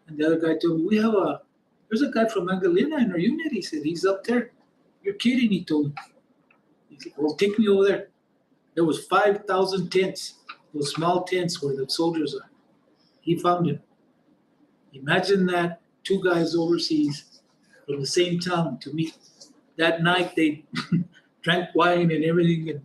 And the other guy told me, there's a guy from Magdalena in our unit. He said, he's up there. You're kidding, he told me. He said, well, take me over there. There was 5,000 tents, those small tents where the soldiers are. He found him. Imagine that, 2 guys overseas from the same town to meet. That night they drank wine and everything and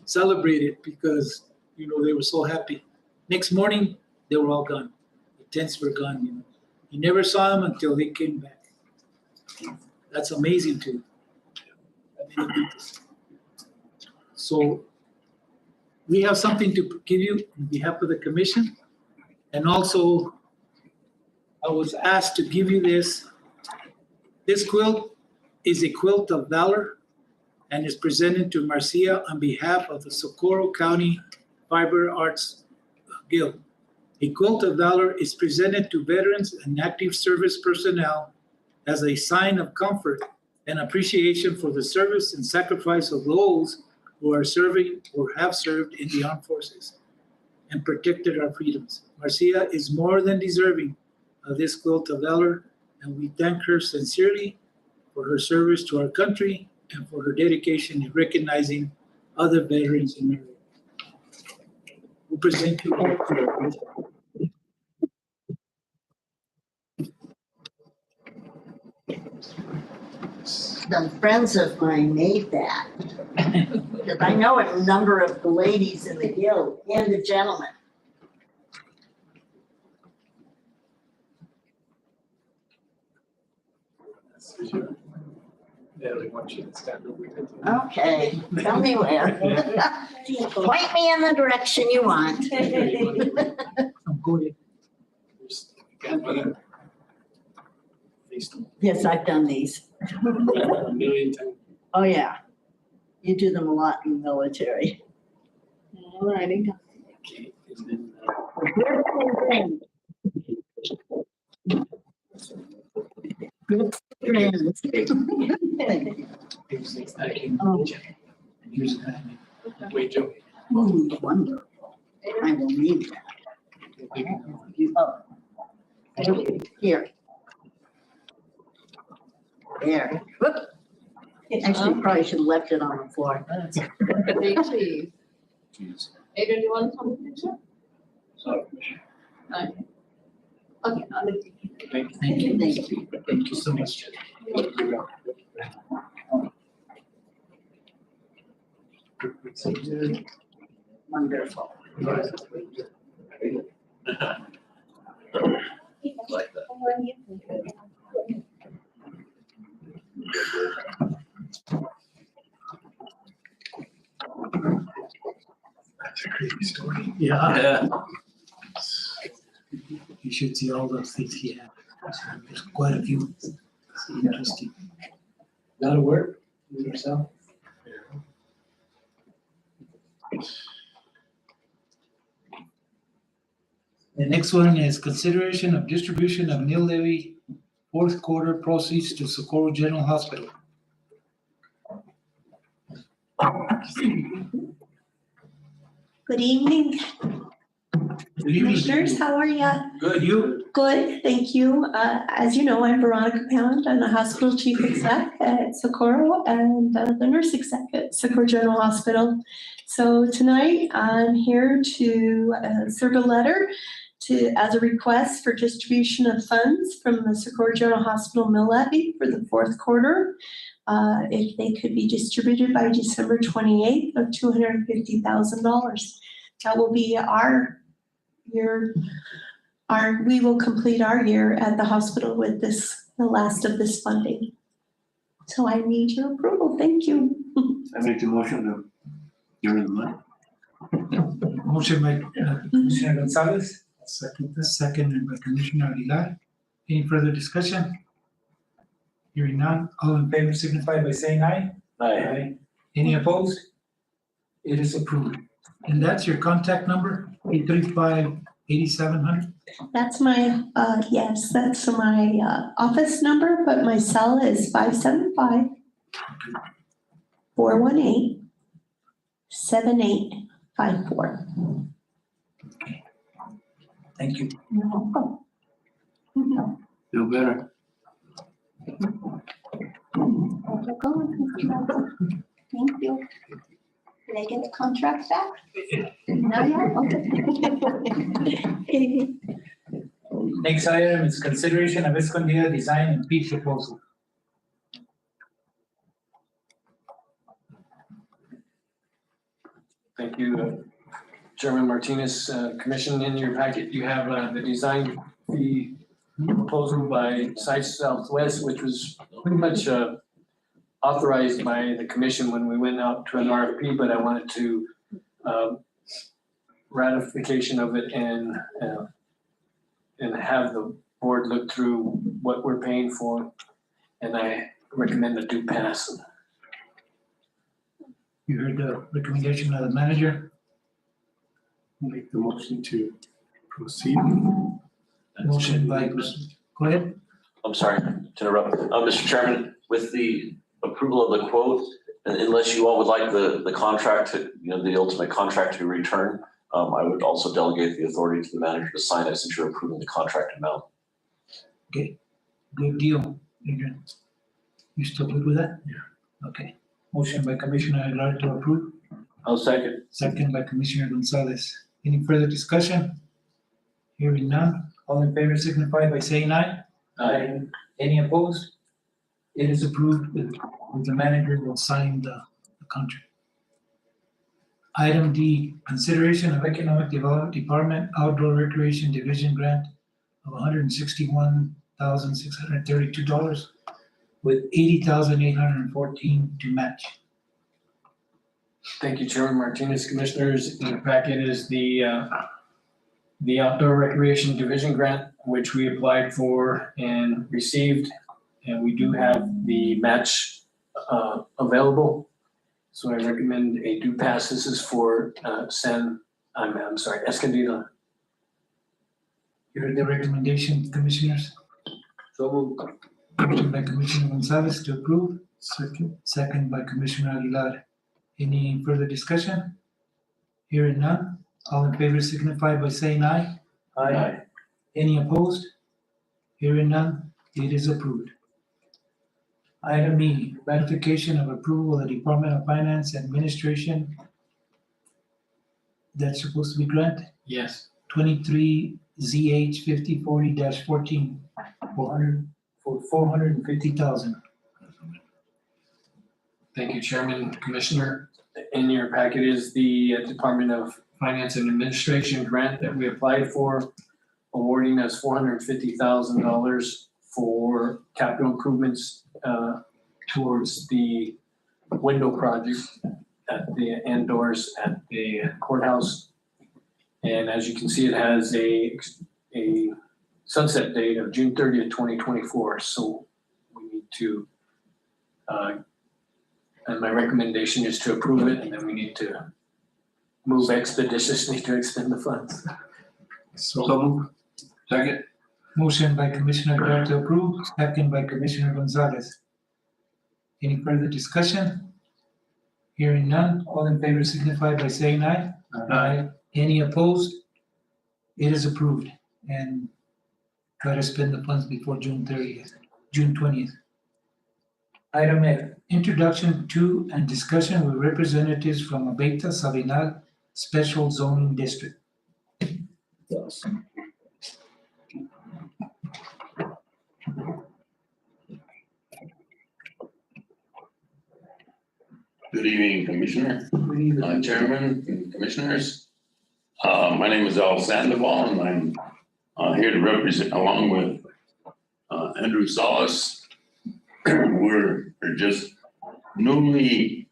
celebrated because, you know, they were so happy. Next morning, they were all gone. The tents were gone, you know. He never saw them until they came back. That's amazing too. So we have something to give you on behalf of the commission. And also, I was asked to give you this. This quilt is a quilt of valor and is presented to Marcia on behalf of the Socorro County Fiber Arts Guild. A quilt of valor is presented to veterans and active service personnel as a sign of comfort and appreciation for the service and sacrifice of those who are serving or have served in the armed forces and protected our freedoms. Marcia is more than deserving of this quilt of valor, and we thank her sincerely for her service to our country and for her dedication in recognizing other veterans in America. We'll present you. Some friends of mine made that. Because I know a number of the ladies in the guild and the gentlemen. Yeah, they want you to stand over there. Okay, tell me where. Point me in the direction you want. I'm going. Yes, I've done these. A million times. Oh, yeah. You do them a lot in the military. All righty. Okay, and then, Friends. Here's a guy. wait, Joe. Ooh, wonderful. I will need that. Oh. Here. There. Whoop. Actually, probably should have left it on the floor. Adrian, do you want to come to picture? So, Okay. Okay, I'll leave you. Thank you. Thank you. Thank you. Thank you so much. Wonderful. Like that. That's a crazy story. Yeah, Yeah. you should see all those things he had. There's quite a few. Interesting. That'll work, yourself. The next one is consideration of distribution of nil levy fourth quarter proceeds to Socorro General Hospital. Good evening, Good evening. commissioners. How are ya? Good, you? Good, thank you. As you know, I'm Veronica Pound. I'm the hospital chief exec at Socorro and the nurse exec at Socorro General Hospital. So tonight, I'm here to serve a letter as a request for distribution of funds from the Socorro General Hospital mill levy for the fourth quarter. If they could be distributed by December 28th of $250,000. That will be our year, we will complete our year at the hospital with this, the last of this funding. So I need your approval, thank you. I make the motion to give her the money. Motion by Commissioner Gonzalez? second by Commissioner Aguilar. Any further discussion? Hearing none, all in favor signify by saying aye. Aye. Any opposed? It is approved. And that's your contact number, 835-8700? That's my, yes, that's my office number, but my cell is 575-418-7854. Thank you. You're welcome. Feel better. Thank you. Did I get the contract back? No, yeah, okay. Next item is consideration of Escondida design and fee proposal. Thank you, Chairman Martinez. Commission, in your packet, you have the design fee proposal by Sites Southwest, which was pretty much authorized by the commission when we went out to an RFP, but I wanted to ratification of it and have the board look through what we're paying for, and I recommend a do pass. You heard the recommendation of the manager. Make the motion to proceed. Motion by, go ahead. I'm sorry to interrupt. Mr. Chairman, with the approval of the quote, unless you all would like the contract to, the ultimate contract to be returned, I would also delegate the authority to the manager to sign it since you're approving the contract amount. Okay, good deal, Adrian. You still good with that? Yeah. Okay. Motion by Commissioner Aguilar to approve, I'll second. second by Commissioner Gonzalez. Any further discussion? Hearing none, all in favor signify by saying aye. Aye. Any opposed? It is approved with the manager will sign the contract. Item D, consideration of Economic Development Department Outdoor Recreation Division grant of $161,632 with $80,814 to match. Thank you, Chairman Martinez. Commissioners, in the packet is the Outdoor Recreation Division grant, which we applied for and received, and we do have the match available. So I recommend a do pass. This is for Escondido. You heard the recommendation, commissioners? So moved. Motion by Commissioner Gonzalez to approve. Second by Commissioner Aguilar. Any further discussion? Hearing none, all in favor signify by saying aye. Aye. Any opposed? Hearing none, it is approved. Item E, ratification of approval of the Department of Finance Administration that's supposed to be granted. Yes. 23 ZH 5040-14, For 450. 450,000. Thank you, Chairman, Commissioner. In your packet is the Department of Finance and Administration grant that we applied for, awarding us $450,000 for capital improvements towards the window project at the end doors at the courthouse. And as you can see, it has a sunset date of June 30th, 2024. So we need to, and my recommendation is to approve it, and then we need to move expeditiously to expend the funds. So move. Second. Motion by Commissioner Guerrero to approve, second by Commissioner Gonzalez. Any further discussion? Hearing none, all in favor signify by saying aye. Aye. Any opposed? It is approved, and try to spend the funds before June 20th. Item F, Introduction to and discussion with representatives from Abeta Sabinal Special Zoning District. Good evening, Commissioner, Chairman, and Commissioners. My name is Al Sandoval, and I'm here to represent, along with Andrew Salas. We're just newly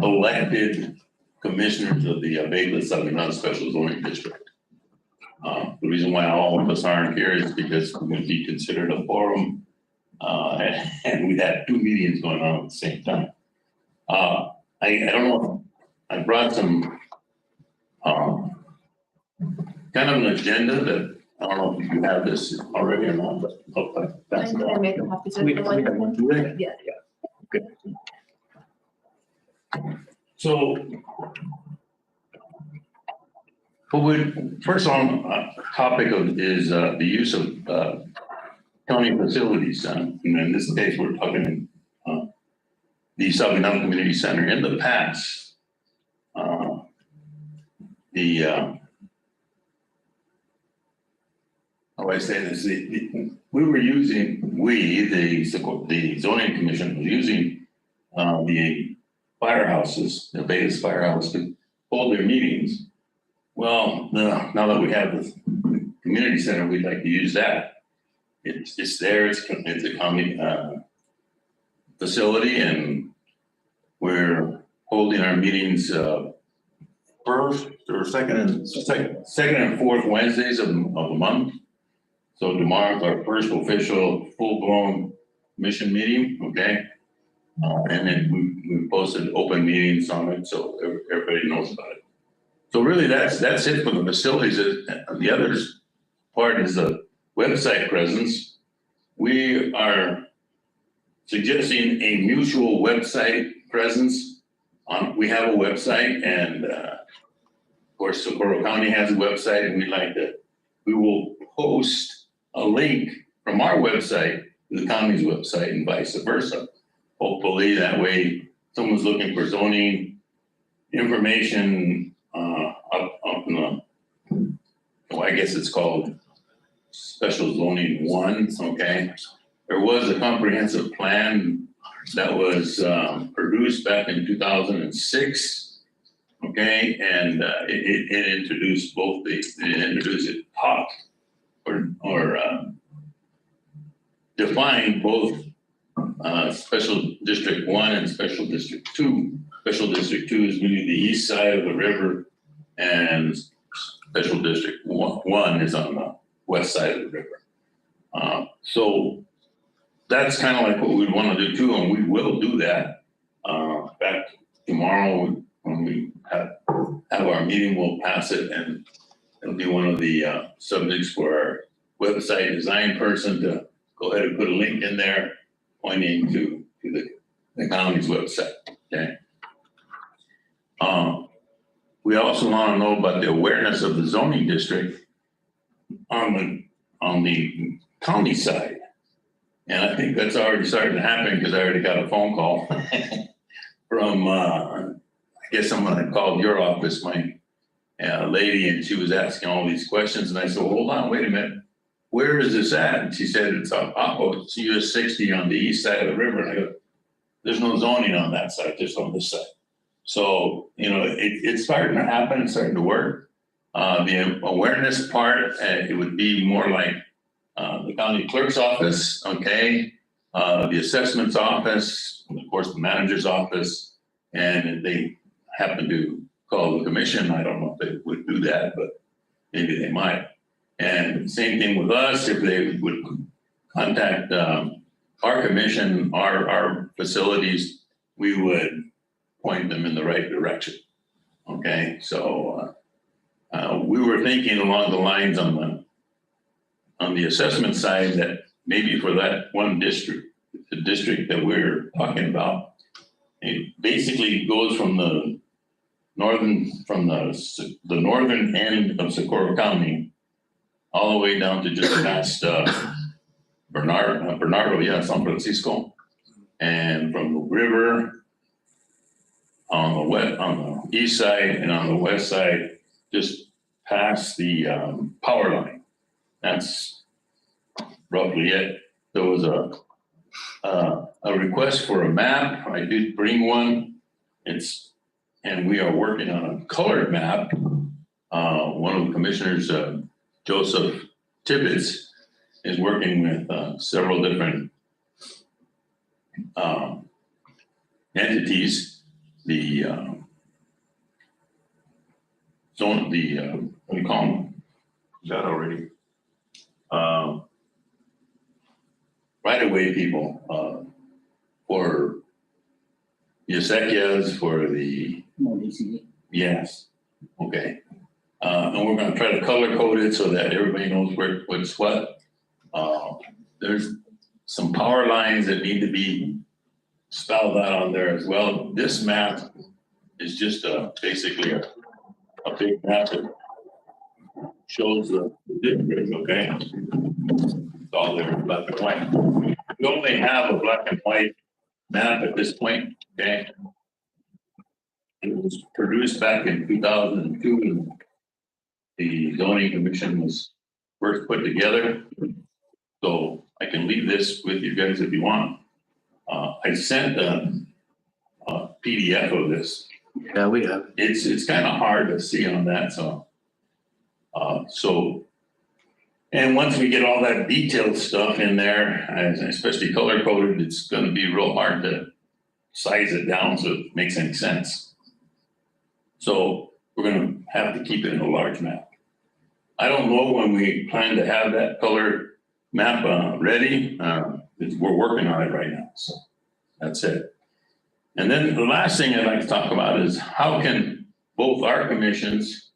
elected commissioners of the Abeta Sabinal Special Zoning District. The reason why all of us aren't here is because we're going to be considered a forum, and we've had 2 meetings going on at the same time. I don't know, I brought some kind of an agenda that, I don't know if you have this already or not, but look like that's. Can I make a copy of We the have one? one today? Yeah. Okay. So, first on topic is the use of county facilities. And in this case, we're talking the Sabinal Community Center. In the past, how do I say this? We were using, the zoning commission was using the firehouses, the Abeta's firehouse to hold their meetings. Well, now that we have the community center, we'd like to use that. It's there, it's a county facility, and we're holding our meetings first or second and fourth Wednesdays of the month. So tomorrow's our first official full-blown mission meeting, okay? And then we posted open meetings on it, so everybody knows about it. So really, that's it for the facilities. The other part is the website presence. We are suggesting a mutual website presence. We have a website, and of course, Socorro County has a website, and we will post a link from our website to the county's website and vice versa. Hopefully, that way, someone's looking for zoning information up in the, I guess it's called Special Zoning 1, okay? There was a comprehensive plan that was produced back in 2006, okay? And it introduced both it taught or defined both Special District 1 and Special District 2. Special District 2 is really the east side of the river, and Special District 1 is on the west side of the river. So that's kind of like what we'd want to do too, and we will do that. In fact, tomorrow when we have our meeting, we'll pass it, and it'll be one of the subjects for our website design person to go ahead and put a link in there pointing to the county's website, okay? We also want to know about the awareness of the zoning district on the county side. And I think that's already starting to happen, because I already got a phone call from, I guess someone had called your office, my lady, and she was asking all these questions, and I said, well, hold on, wait a minute. Where is this at? And she said, it's up it's US 60 on the east side of the river. And I go, there's no zoning on that side, just on this side. So, it's starting to happen, it's starting to work. The awareness part, it would be more like the county clerk's office, okay? The assessment's office, of course, the manager's office, and if they happen to call the commission, I don't know if they would do that, but maybe they might. And same thing with us, if they would contact our commission, our facilities, we would point them in the right direction. Okay, so we were thinking along the lines on the assessment side that maybe for that one district, the district that we're talking about, it basically goes from the northern end of Socorro County all the way down to just past Bernardo, San Francisco, and from the river on the east side and on the west side, just past the power line. That's roughly it. There was a request for a map. I did bring one. And we are working on a colored map. One of the commissioners, Joseph Tibbetts, is working with several different entities. The what do you call them? Got already. Right-of-way people for the acequias, for the yes, okay. And we're gonna try to color code it so that everybody knows what's what. There's some power lines that need to be spelled out on there as well. This map is just basically a big map that shows the district, okay? It's all there in black and white. We only have a black and white map at this point, okay? It was produced back in 2002, and the zoning commission was first put together. So I can leave this with you guys if you want. I sent a PDF of this. Yeah, we have. It's kind of hard to see on that, and once we get all that detailed stuff in there, especially color coded, it's gonna be real hard to size it down so it makes any sense. So we're gonna have to keep it in a large map. I don't know when we plan to have that color map ready. We're working on it right now, so that's it. And then the last thing I'd like to talk about is how can both our commissions,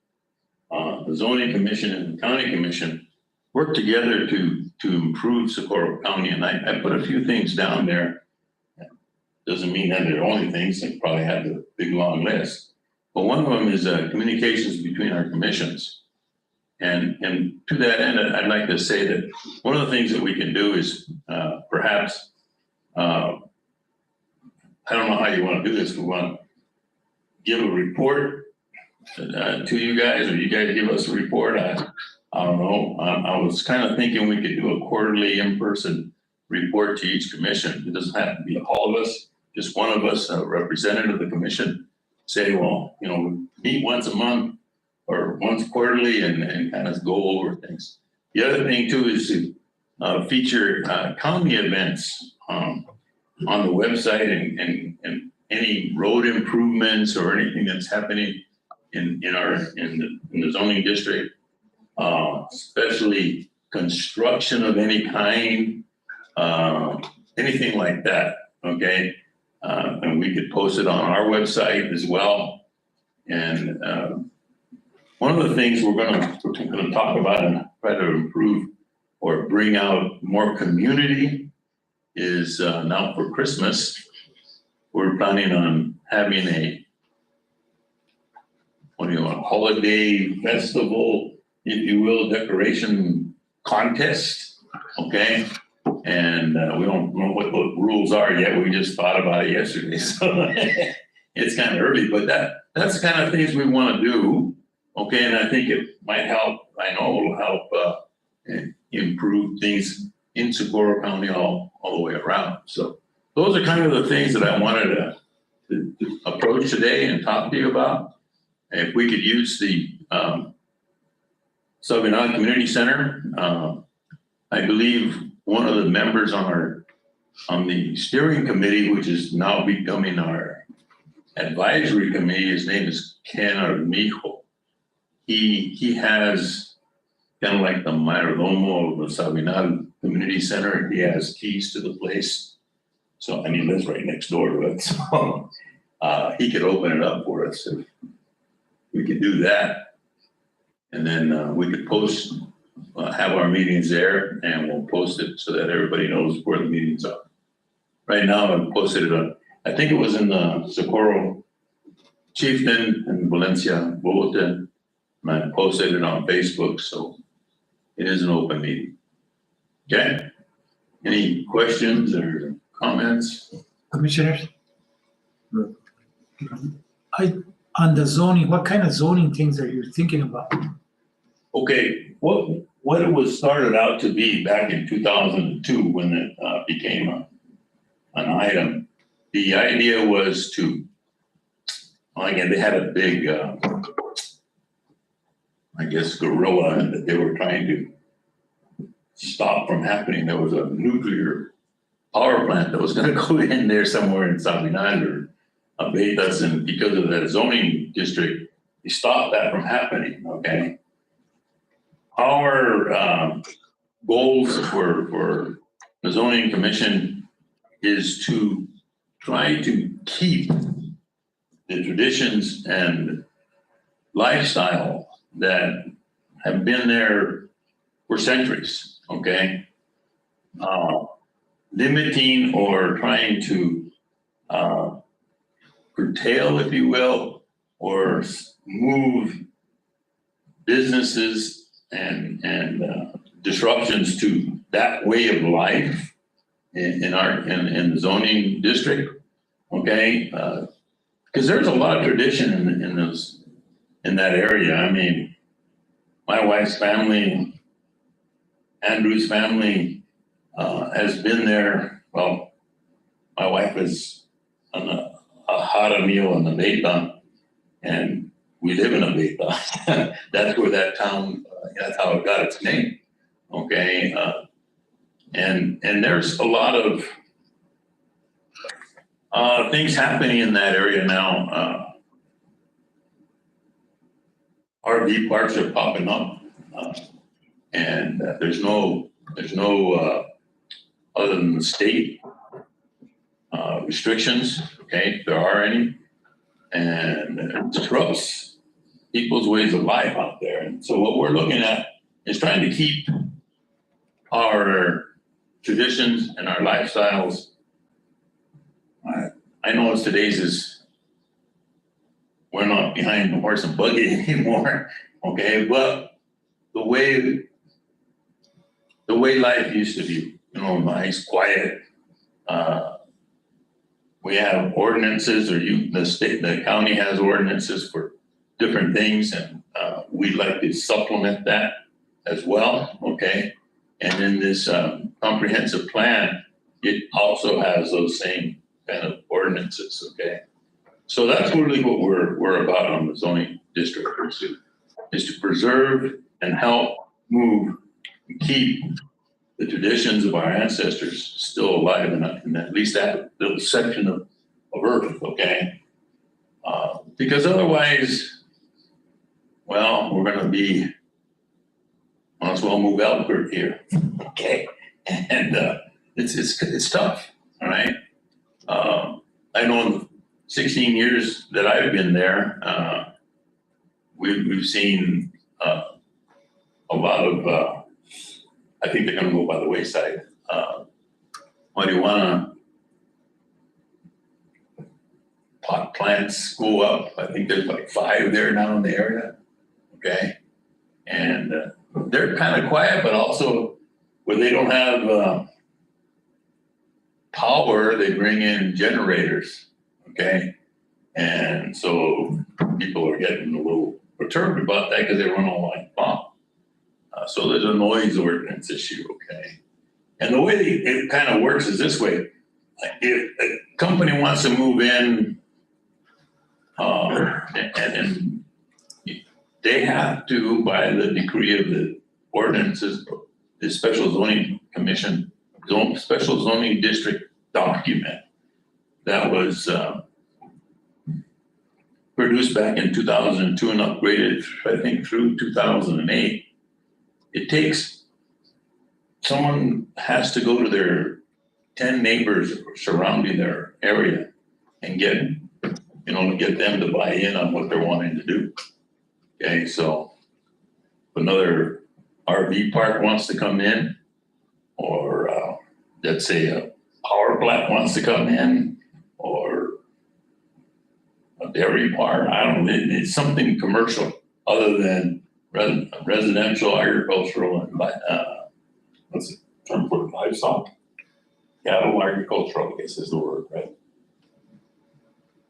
the zoning commission and the county commission, work together to improve Socorro County. And I put a few things down there. Doesn't mean that they're only things, they probably have a big long list. But one of them is communications between our commissions. And to that end, I'd like to say that one of the things that we can do is perhaps, I don't know how you want to do this, we want to give a report to you guys, or you guys give us a report. I don't know. I was kind of thinking we could do a quarterly in-person report to each commission. It doesn't have to be all of us, just one of us, a representative of the commission, say, well, we meet once a month or once quarterly and kind of go over things. The other thing too is to feature county events on the website and any road improvements or anything that's happening in the zoning district, especially construction of any kind, anything like that, okay? And we could post it on our website as well. And one of the things we're gonna talk about and try to improve or bring out more community is now for Christmas, we're planning on having a holiday festival, if you will, decoration contest, okay? And we don't know what the rules are yet. We just thought about it yesterday, so it's kind of early, but that's the kind of things we want to do Okay, and I think it might help, I know it'll help, improve things in Socorro County all the way around. So those are kind of the things that I wanted to approach today and talk to you about. If we could use the Saguenay Community Center, I believe one of the members on the steering committee, which is now becoming our advisory committee, his name is Ken Armijo. He has kind of like the mayordomo of the Saguenay Community Center. He has keys to the place. So, and he lives right next door to it. So he could open it up for us if we could do that. And then we could post, have our meetings there, and we'll post it so that everybody knows where the meetings are. Right now, I've posted it on, I think it was in the Socorro Chieftain and Valencia Bulletin, and I posted it on Facebook, so it is an open meeting. Okay? Any questions or comments? Commissioners? On the zoning, what kind of zoning things are you thinking about? Okay, what it was started out to be back in 2002 when it became an item, the idea was to, again, they had a big, I guess, gorilla that they were trying to stop from happening. There was a nuclear power plant that was going to go in there somewhere in Saguenay or Abetas, and because of that zoning district, they stopped that from happening, okay? Our goals for the zoning commission is to try to keep the traditions and lifestyle that have been there for centuries, okay? Limiting or trying to curtail, if you will, or move businesses and disruptions to that way of life in the zoning district, okay? Because there's a lot of tradition in that area. I mean, my wife's family, Andrew's family, has been there. Well, my wife is on a Hara meal in the Beta, and we live in a Beta. That's where that town, that's how it got its name, okay? And there's a lot of things happening in that area now. RV parks are popping up, and there's no other than the state restrictions, okay, if there are any, and it disrupts people's ways of life out there. And so what we're looking at is trying to keep our traditions and our lifestyles. I know today's is, we're not behind the horse and buggy anymore, okay, but the way life used to be, you know, nice, quiet. We have ordinances, or the county has ordinances for different things, and we'd like to supplement that as well, okay? And in this comprehensive plan, it also has those same kind of ordinances, okay? So that's really what we're about on the zoning district pursuit, is to preserve and help move and keep the traditions of our ancestors still alive in at least that little section of earth, okay? Because otherwise, well, we're gonna be, might as well move Albuquerque here, okay? And it's tough, all right? I know in the 16 years that I've been there, we've seen a lot of, I think they're gonna go by the wayside. Marijuana pot plants go up. I think there's like 5 there now in the area, okay? And they're kind of quiet, but also where they don't have power, they bring in generators, okay? And so people are getting a little perturbed about that because they run on like bomb. So there's a noise ordinance issue, okay? And the way it kind of works is this way. If a company wants to move in, and they have to, by the decree of the ordinances, the special zoning commission, special zoning district document that was produced back in 2002 and upgraded, I think, through 2008. It takes, someone has to go to their 10 neighbors surrounding their area and get them to buy in on what they're wanting to do. Okay, so if another RV park wants to come in, or let's say a power plant wants to come in, or a dairy park, I don't know, it's something commercial other than residential, agricultural, and what's the term for livestock? Cattle, agricultural, I guess is the word, right?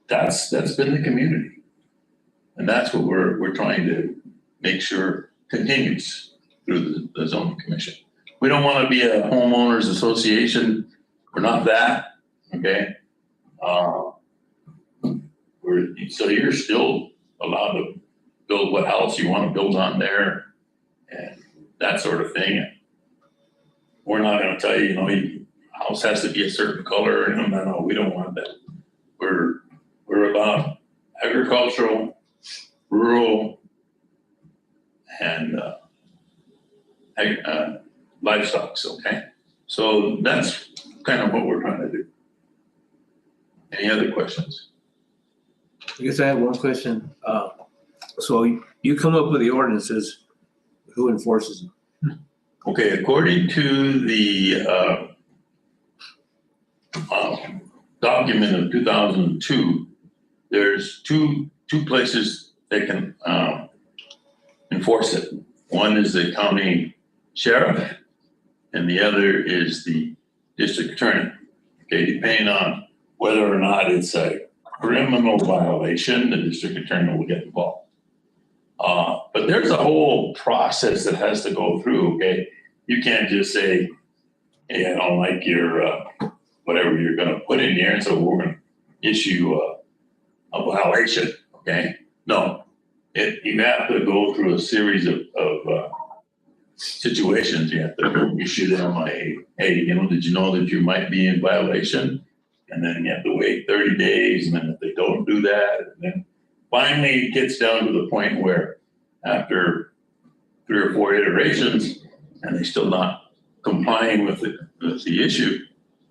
That's been the community. And that's what we're trying to make sure continues through the zoning commission. We don't want to be a homeowners association. We're not that, okay? So you're still allowed to build what house you want to build on there and that sort of thing. And we're not going to tell you, your house has to be a certain color. No, we don't want that. We're about agricultural, rural, and livestock, okay? So that's kind of what we're trying to do. Any other questions? I guess I have one question. So you come up with the ordinances, who enforces them? Okay, according to the document of 2002, there's two places that can enforce it. One is the county sheriff, and the other is the district attorney. Okay, depending on whether or not it's a criminal violation, the district attorney will get involved. But there's a whole process that has to go through, okay? You can't just say, hey, I don't like your, whatever you're gonna put in here, and so we're gonna issue a violation, okay? No, you have to go through a series of situations. You have to issue them hey, did you know that you might be in violation? And then you have to wait 30 days, and then if they don't do that, and then finally it gets down to the point where after 3 or 4 iterations, and they're still not complying with the issue,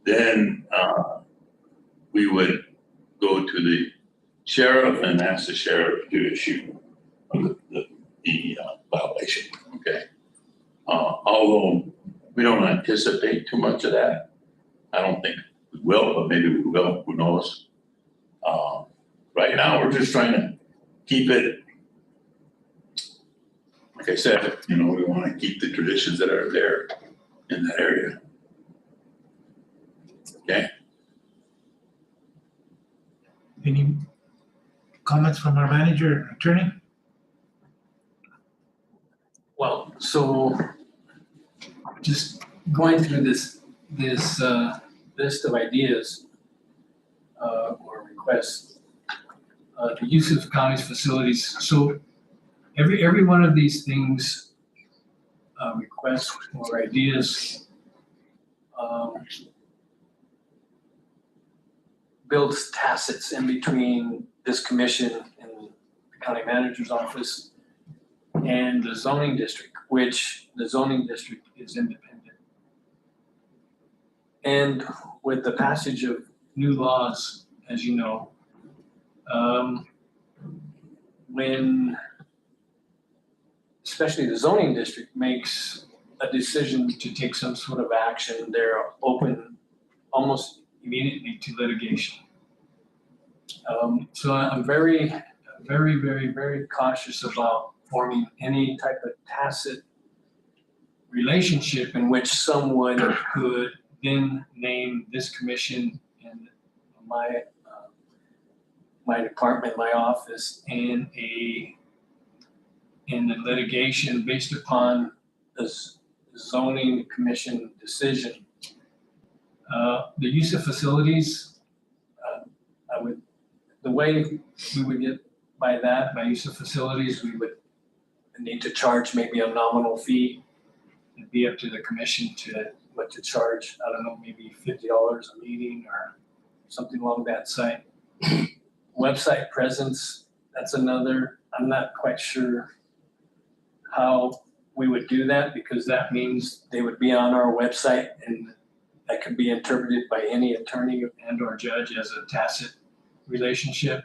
then we would go to the sheriff and ask the sheriff to issue the violation, okay? Although we don't anticipate too much of that. I don't think we will, but maybe we will, who knows? Right now, we're just trying to keep it, like I said, we want to keep the traditions that are there in that area. Okay? Any comments from our manager, attorney? Well, so just going through this list of ideas or requests, the use of county's facilities. So every one of these things, requests or ideas, builds tacits in between this commission and the county manager's office and the zoning district, which the zoning district is independent. And with the passage of new laws, as you know, when especially the zoning district makes a decision to take some sort of action, they're open almost immediately to litigation. So I'm very, very, very, very cautious about forming any type of tacit relationship in which someone could then name this commission and my department, my office, in a in the litigation based upon the zoning commission decision. The use of facilities, the way we would get by that, by use of facilities, we would need to charge maybe a nominal fee. It'd be up to the commission to what to charge. I don't know, maybe $50 a meeting or something along that side. Website presence, that's another. I'm not quite sure how we would do that, because that means they would be on our website, and that could be interpreted by any attorney and or judge as a tacit relationship.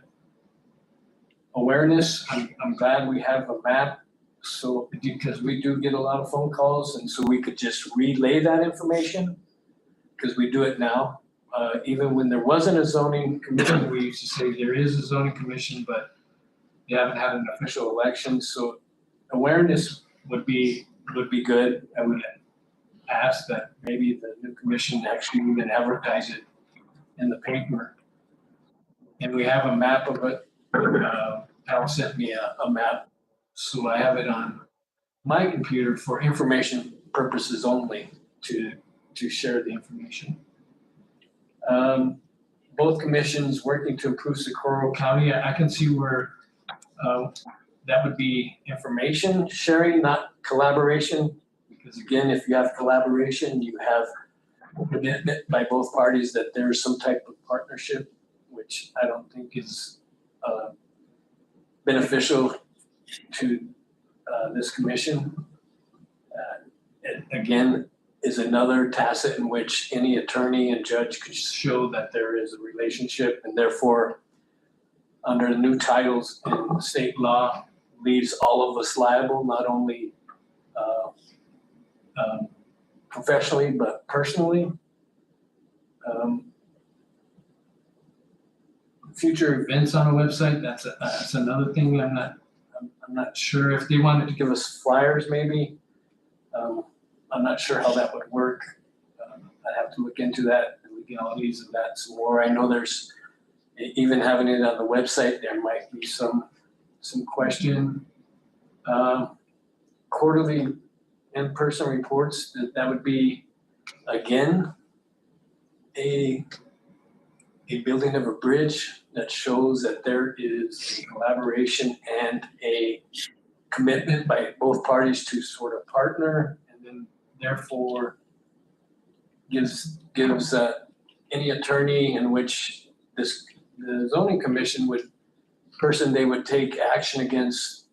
Awareness, I'm glad we have a map, so, because we do get a lot of phone calls, and so we could just relay that information, because we do it now. Even when there wasn't a zoning commission, we used to say there is a zoning commission, but they haven't had an official election, so awareness would be good. I would ask that maybe the new commission actually even advertise it in the paper. And we have a map of it. Al sent me a map, so I have it on my computer for information purposes only to share the information. Both commissions working to improve Socorro County. I can see where that would be information sharing, not collaboration. Because again, if you have collaboration, you have commitment by both parties that there is some type of partnership, which I don't think is beneficial to this commission. It, again, is another tacit in which any attorney and judge could show that there is a relationship, and therefore, under the new titles in state law, leaves all of us liable, not only professionally, but personally. Future events on a website, that's another thing. I'm not sure if they wanted to give us flyers maybe. I'm not sure how that would work. I'd have to look into that, the legalities of that some more. I know there's, even having it on the website, there might be some question. Quarterly in-person reports, that would be, again, a building of a bridge that shows that there is a collaboration and a commitment by both parties to sort of partner, and then therefore gives any attorney in which the zoning commission they would take action against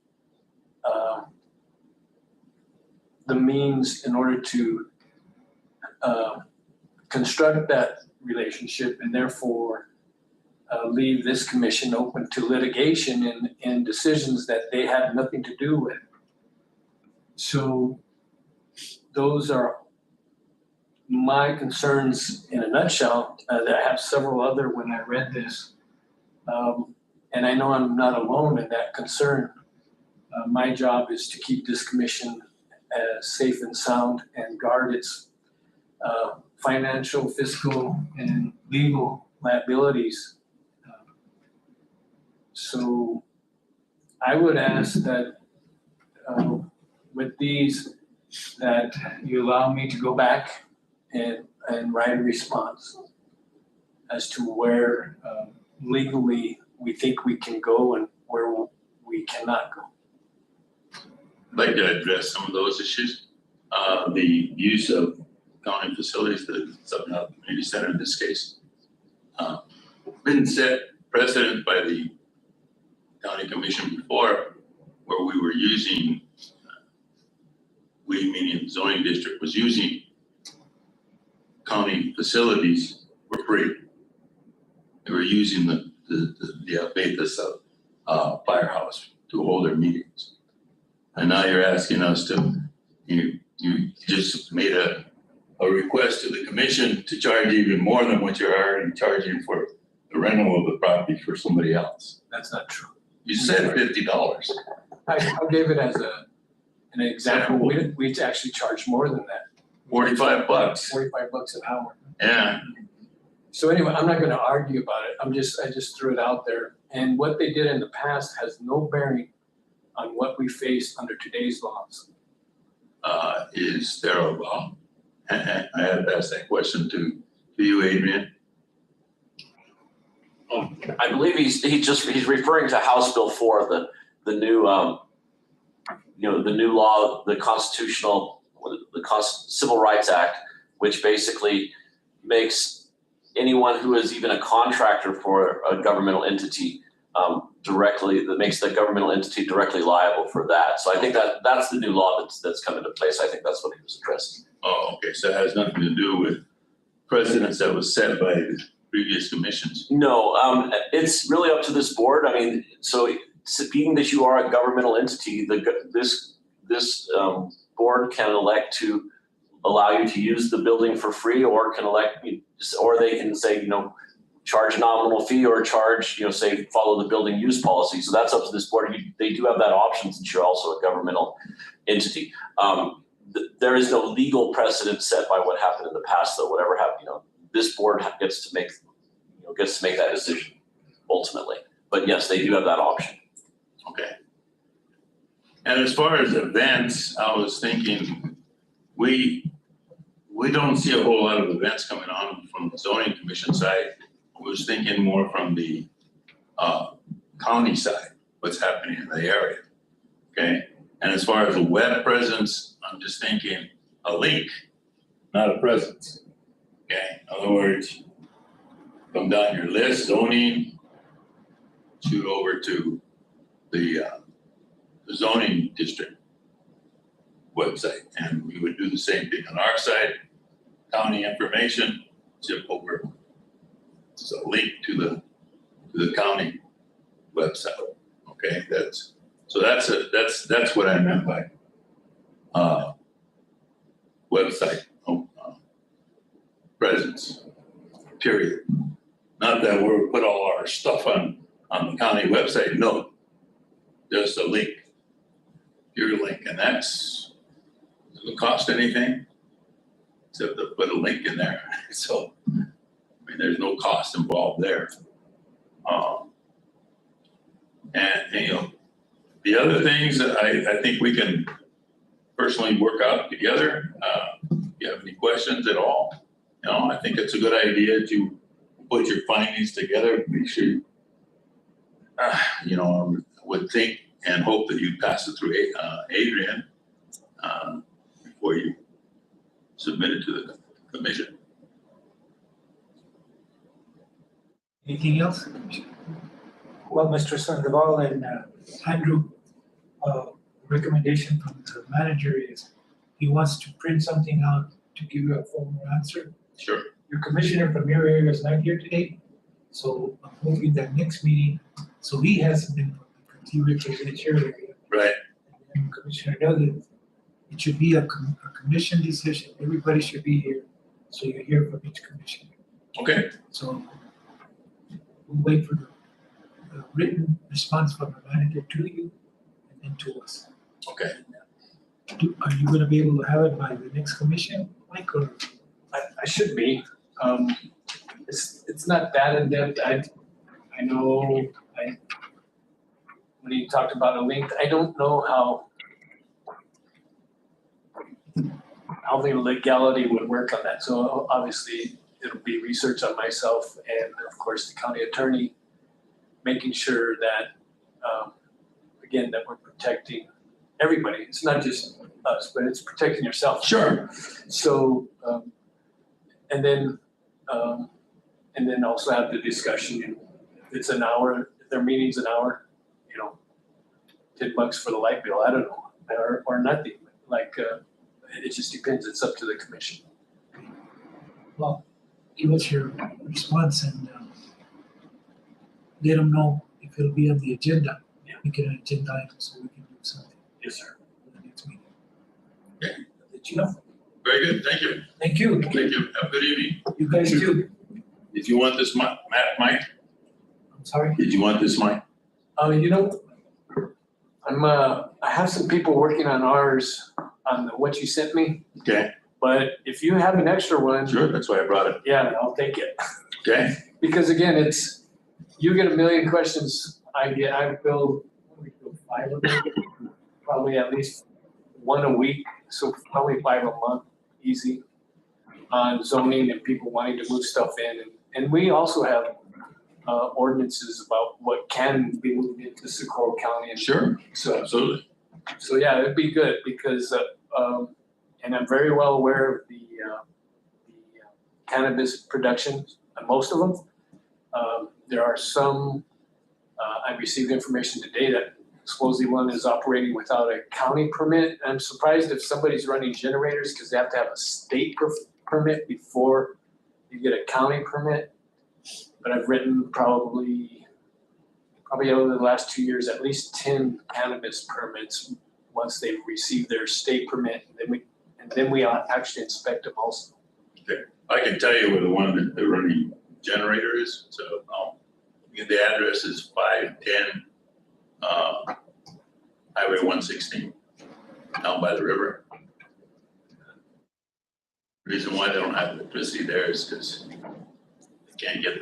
the means in order to construct that relationship, and therefore leave this commission open to litigation in decisions that they have nothing to do with. So those are my concerns in a nutshell. I have several other when I read this. And I know I'm not alone in that concern. My job is to keep this commission safe and sound and guard its financial, fiscal, and legal liabilities. So I would ask that with these, that you allow me to go back and write a response as to where legally we think we can go and where we cannot go. I'd like to address some of those issues. The use of county facilities, the Sub-Nile Community Center in this case, been set precedent by the county commission before, where we were using, meaning the zoning district was using county facilities for free. They were using the Betas firehouse to hold their meetings. And now you're asking us to, you just made a request to the commission to charge even more than what you're already charging for the rental of the property for somebody else. That's not true. You said $50. I gave it as an example. We actually charge more than that. $45. $45 an hour. Yeah. So anyway, I'm not going to argue about it. I just threw it out there. And what they did in the past has no bearing on what we face under today's laws. Is there a law? I have asked that question to you, Adrian. I believe he's referring to House Bill 4, the new, the new law, the Civil Rights Act, which basically makes anyone who is even a contractor for a governmental entity makes the governmental entity directly liable for that. So I think that's the new law that's come into place. I think that's what he was addressing. Oh, okay, so it has nothing to do with precedents that was set by the previous commissions? No, it's really up to this board. I mean, so being that you are a governmental entity, this board can elect to allow you to use the building for free, or they can say, charge a nominal fee, or charge, say, follow the building use policy. So that's up to this board. They do have that option since you're also a governmental entity. There is no legal precedent set by what happened in the past, though. Whatever happened, this board gets to make that decision ultimately. But yes, they do have that option. Okay. And as far as events, I was thinking, we don't see a whole lot of events coming on from the zoning commission side. I was thinking more from the county side, what's happening in the area, okay? And as far as a web presence, I'm just thinking a link, not a presence, okay? In other words, come down your list, zoning, shoot over to the zoning district website, and we would do the same thing on our side, county information, zip over. So link to the county website, okay? That's what I meant by website presence, period. Not that we'll put all our stuff on the county website, no. Just a link, your link, and doesn't cost anything except to put a link in there. So, there's no cost involved there. And the other things that I think we can personally work out together. If you have any questions at all, I think it's a good idea to put your findings together. Make sure, I would think and hope that you pass it through Adrian before you submit it to the commission. Anything else? Well, Mr. Sandoval and Andrew, recommendation from the manager is he wants to print something out to give you a formal answer. Sure. Your commissioner from your area is not here today, so I'm hoping that next meeting, so he has some input because he represents your area. Right. And Commissioner knows that it should be a commission decision. Everybody should be here, so you hear from each commissioner. Okay. So we'll wait for the written response from the manager to you and then to us. Okay. Are you gonna be able to have it by the next commission, Mike, or? I should be. It's not that in depth. I know when you talked about a link, I don't know how the legality would work on that. So obviously it'll be research on myself and of course the county attorney, making sure that, again, that we're protecting everybody. It's not just us, but it's protecting yourself. Sure. So, and then also have the discussion. It's an hour, their meeting's an hour, $10 for the light bill, I don't know, or nothing. It just depends. It's up to the commission. Well, give us your response and let them know if it'll be on the agenda. Yeah. We can agenda item so we can do something. Yes, sir. For the next meeting. Okay. I'll let you know. Very good. Thank you. Thank you. Thank you. Have a good evening. You guys too. Did you want this mic, Mike? I'm sorry? Did you want this mic? I have some people working on ours, on what you sent me, Okay. but if you have an extra one. Sure, that's why I brought it. Yeah, I'll take it. Okay. Because again, you get a million questions, I fill 5 of them, probably at least 1 a week, so probably 5 a month, easy, on zoning and people wanting to move stuff in. And we also have ordinances about what can be moved into Socorro County. And Sure, so, absolutely. so yeah, it'd be good because, and I'm very well aware of the cannabis production, most of them. There are some, I received information today that supposedly one is operating without a county permit. I'm surprised if somebody's running generators because they have to have a state permit before you get a county permit. But I've written probably over the last 2 years, at least 10 cannabis permits once they've received their state permit. And then we actually inspect them also. Okay. I can tell you where the one that the running generator is, so the address is 510 Highway 116, down by the river. Reason why they don't have electricity there is because they can't get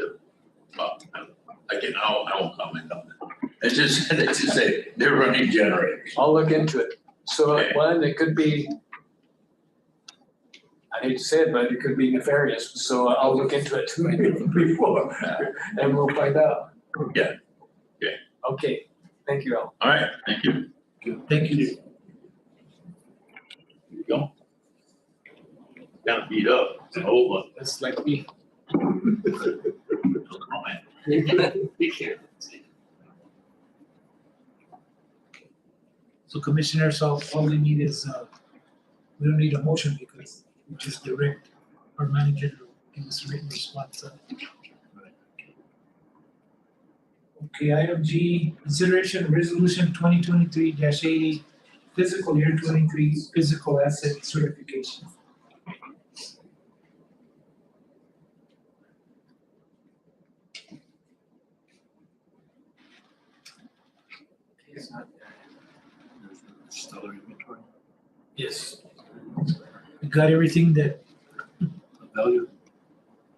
I won't comment on that. It's just say they're running generators. I'll look into it. So one, it could be, I hate to say it, but it could be nefarious. So I'll look into it before and we'll find out. Yeah. Okay. Okay. Thank you, Al. All right. Thank you. Thank you. Here you go. Kind of beat up. It's an old one. That's like me. So commissioners, all we need is, we don't need a motion because we just direct our manager to give us a written response. Okay, item G, consideration of resolution 2023-80, fiscal year 23 physical asset certification. Yes. You got everything that value?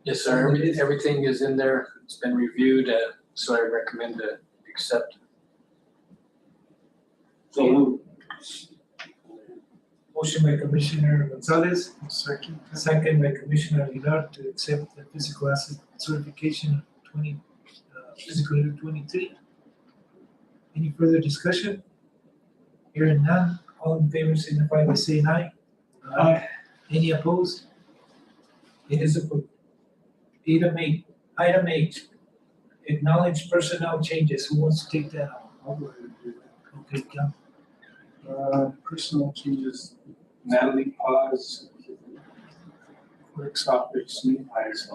Yes, sir. Everything is in there. It's been reviewed, so I recommend to accept. So motion by Commissioner Gonzalez. Second by Commissioner Aguilar to accept the physical asset certification of fiscal year 23. Any further discussion? Hearing none, all in favor signify by saying aye. Aye. Any opposed? It is approved. Item H, acknowledge personnel changes. Who wants to take that on? Okay, John. Personal changes, Natalie Paz, clerk's office, new hires.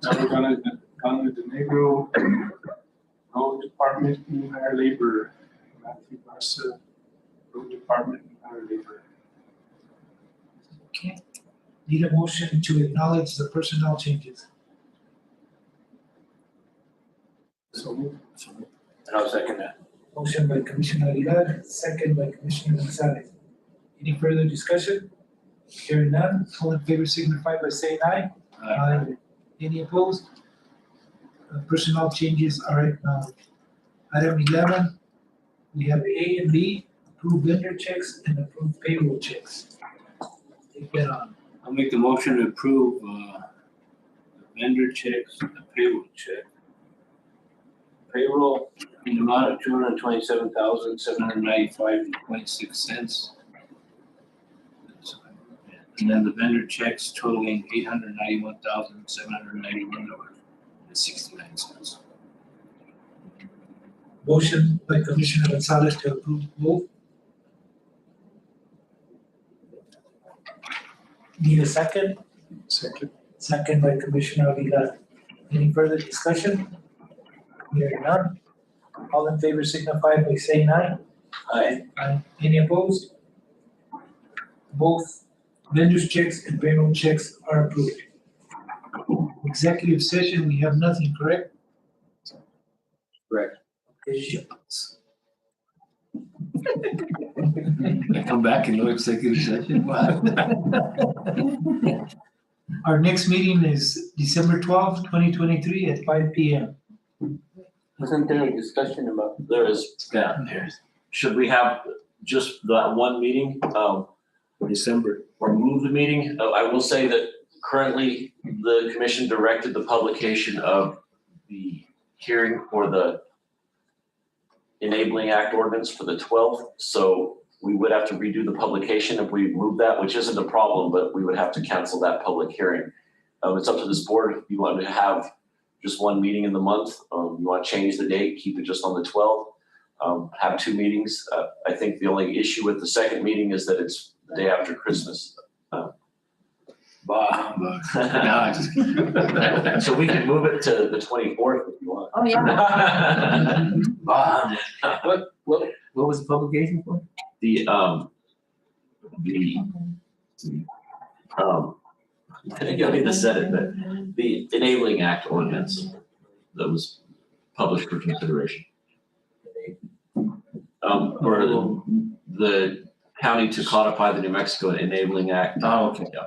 Donna De Negro, road department, new hire labor, Matthew Garza, road department, new hire labor. Okay. Need a motion to acknowledge the personnel changes. So moved. And I'll second that. Motion by Commissioner Aguilar, second by Commissioner Gonzalez. Any further discussion? Hearing none, all in favor signify by saying aye. Aye. Any opposed? Personnel changes are acknowledged. Item 11, we have A and B, approve vendor checks and approve payroll checks. Take that on. I'll make the motion to approve the vendor checks and the payroll check. Payroll in the amount of $227,795.26. And then the vendor checks totaling $891,791.69. Motion by Commissioner Gonzalez to approve both. Need a second? Second. Second by Commissioner Aguilar. Any further discussion? Hearing none. All in favor signify by saying aye. Aye. Aye. Any opposed? Both vendors checks and payroll checks are approved. Executive session, we have nothing, correct? Correct. Okay. I come back and no executive session. Our next meeting is December 12th, 2023 at 5 p.m. Wasn't there a discussion about? There is, yeah. Should we have just that one meeting, December. or move the meeting? I will say that currently the commission directed the publication of the hearing for the Enabling Act ordinance for the 12th. So we would have to redo the publication if we move that, which isn't a problem, but we would have to cancel that public hearing. It's up to this board if you want to have just one meeting in the month. You want to change the date, keep it just on the 12th. Have two meetings. I think the only issue with the second meeting is that it's the day after Christmas. So we can move it to the 24th if you want. Oh, yeah. What was the publication for? The I think I need to set it, but the Enabling Act ordinance that was published for consideration. For the county to codify the New Mexico Enabling Act. Oh, okay. Yeah.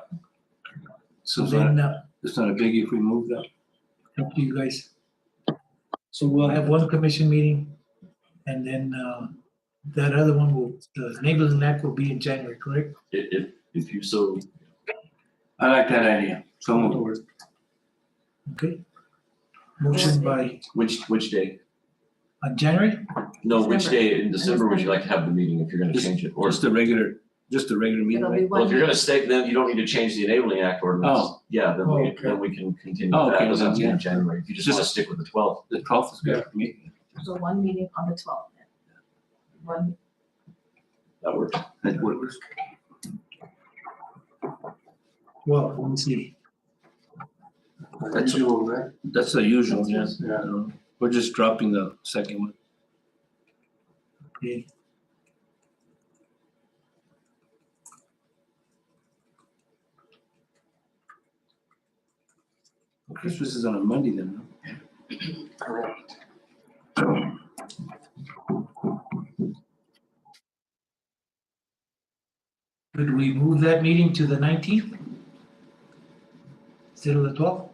So Then, it's not a biggie if we move that. up to you guys. So we'll have one commission meeting, and then, that other one will, the enabling act will be in January, correct? If you so. I like that idea. So moved. Okay. Motion by, Which day? on January? No, which day in December would you like to have the meeting if you're gonna change it? Or Just a regular meeting, It'll be right? well, if you're one. gonna stay, then you don't need to change the Enabling Act ordinance. Oh. Yeah, then we can continue with that. Okay, It doesn't have to be yeah. in January. If you just Just- wanna stick with the 12th. The 12th is good for me. So one meeting on the 12th. One, That works. That works. Well, let me see. That's usual, right? That's the usual, yes. Yeah. We're just dropping the second one. Okay. Christmas is on a Monday then, no? Correct. Could we move that meeting to the 19th? Instead of the 12th?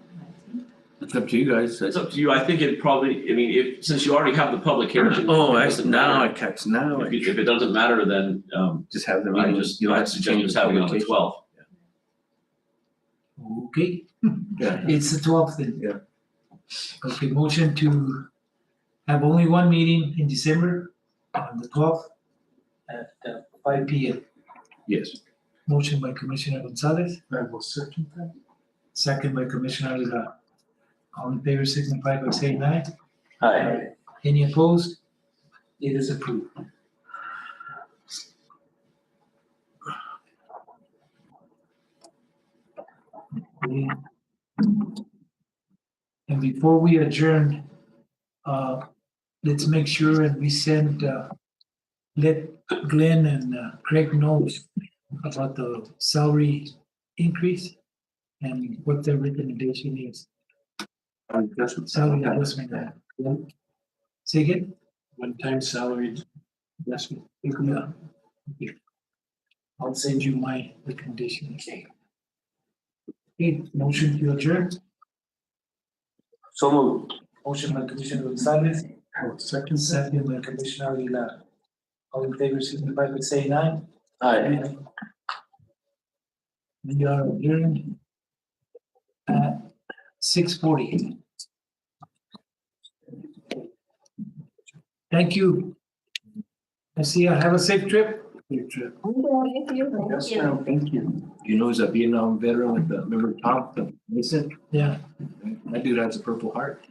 It's up to you guys. It's up to you. I think it probably, I mean, since you already have the public hearing. Oh, it I doesn't now I matter. catch, now If it doesn't matter, then, just have the I meeting. just, You don't I'd have to suggest change just the having it on the publication. 12th. Okay, Yeah. it's the 12th then. Yeah. Okay, motion to have only one meeting in December on the 12th at 5 p.m. Yes. Motion by Commissioner Gonzalez, I will second that. second by Commissioner Aguilar. All in favor, signify by saying aye. Aye. Any opposed? It is approved. Okay. And before we adjourn, let's make sure and we send, let Glenn and Craig know about the salary increase and what their recommendation is. Salary adjustment. Say again? One-time salary adjustment. Yeah. Okay. I'll send you my recommendation. Okay. Okay, motion to adjourn. So moved. Motion by Commissioner Gonzalez, Second. second by Commissioner Aguilar. All in favor, signify by saying aye. Aye. We are adjourned at 6:40. Thank you. I see you. Have a safe trip. Safe trip. Thank you. Yes, ma'am, thank you. You know, he's a Vietnam veteran with the, remember Tom, the Mason? Yeah. That dude has a Purple Heart.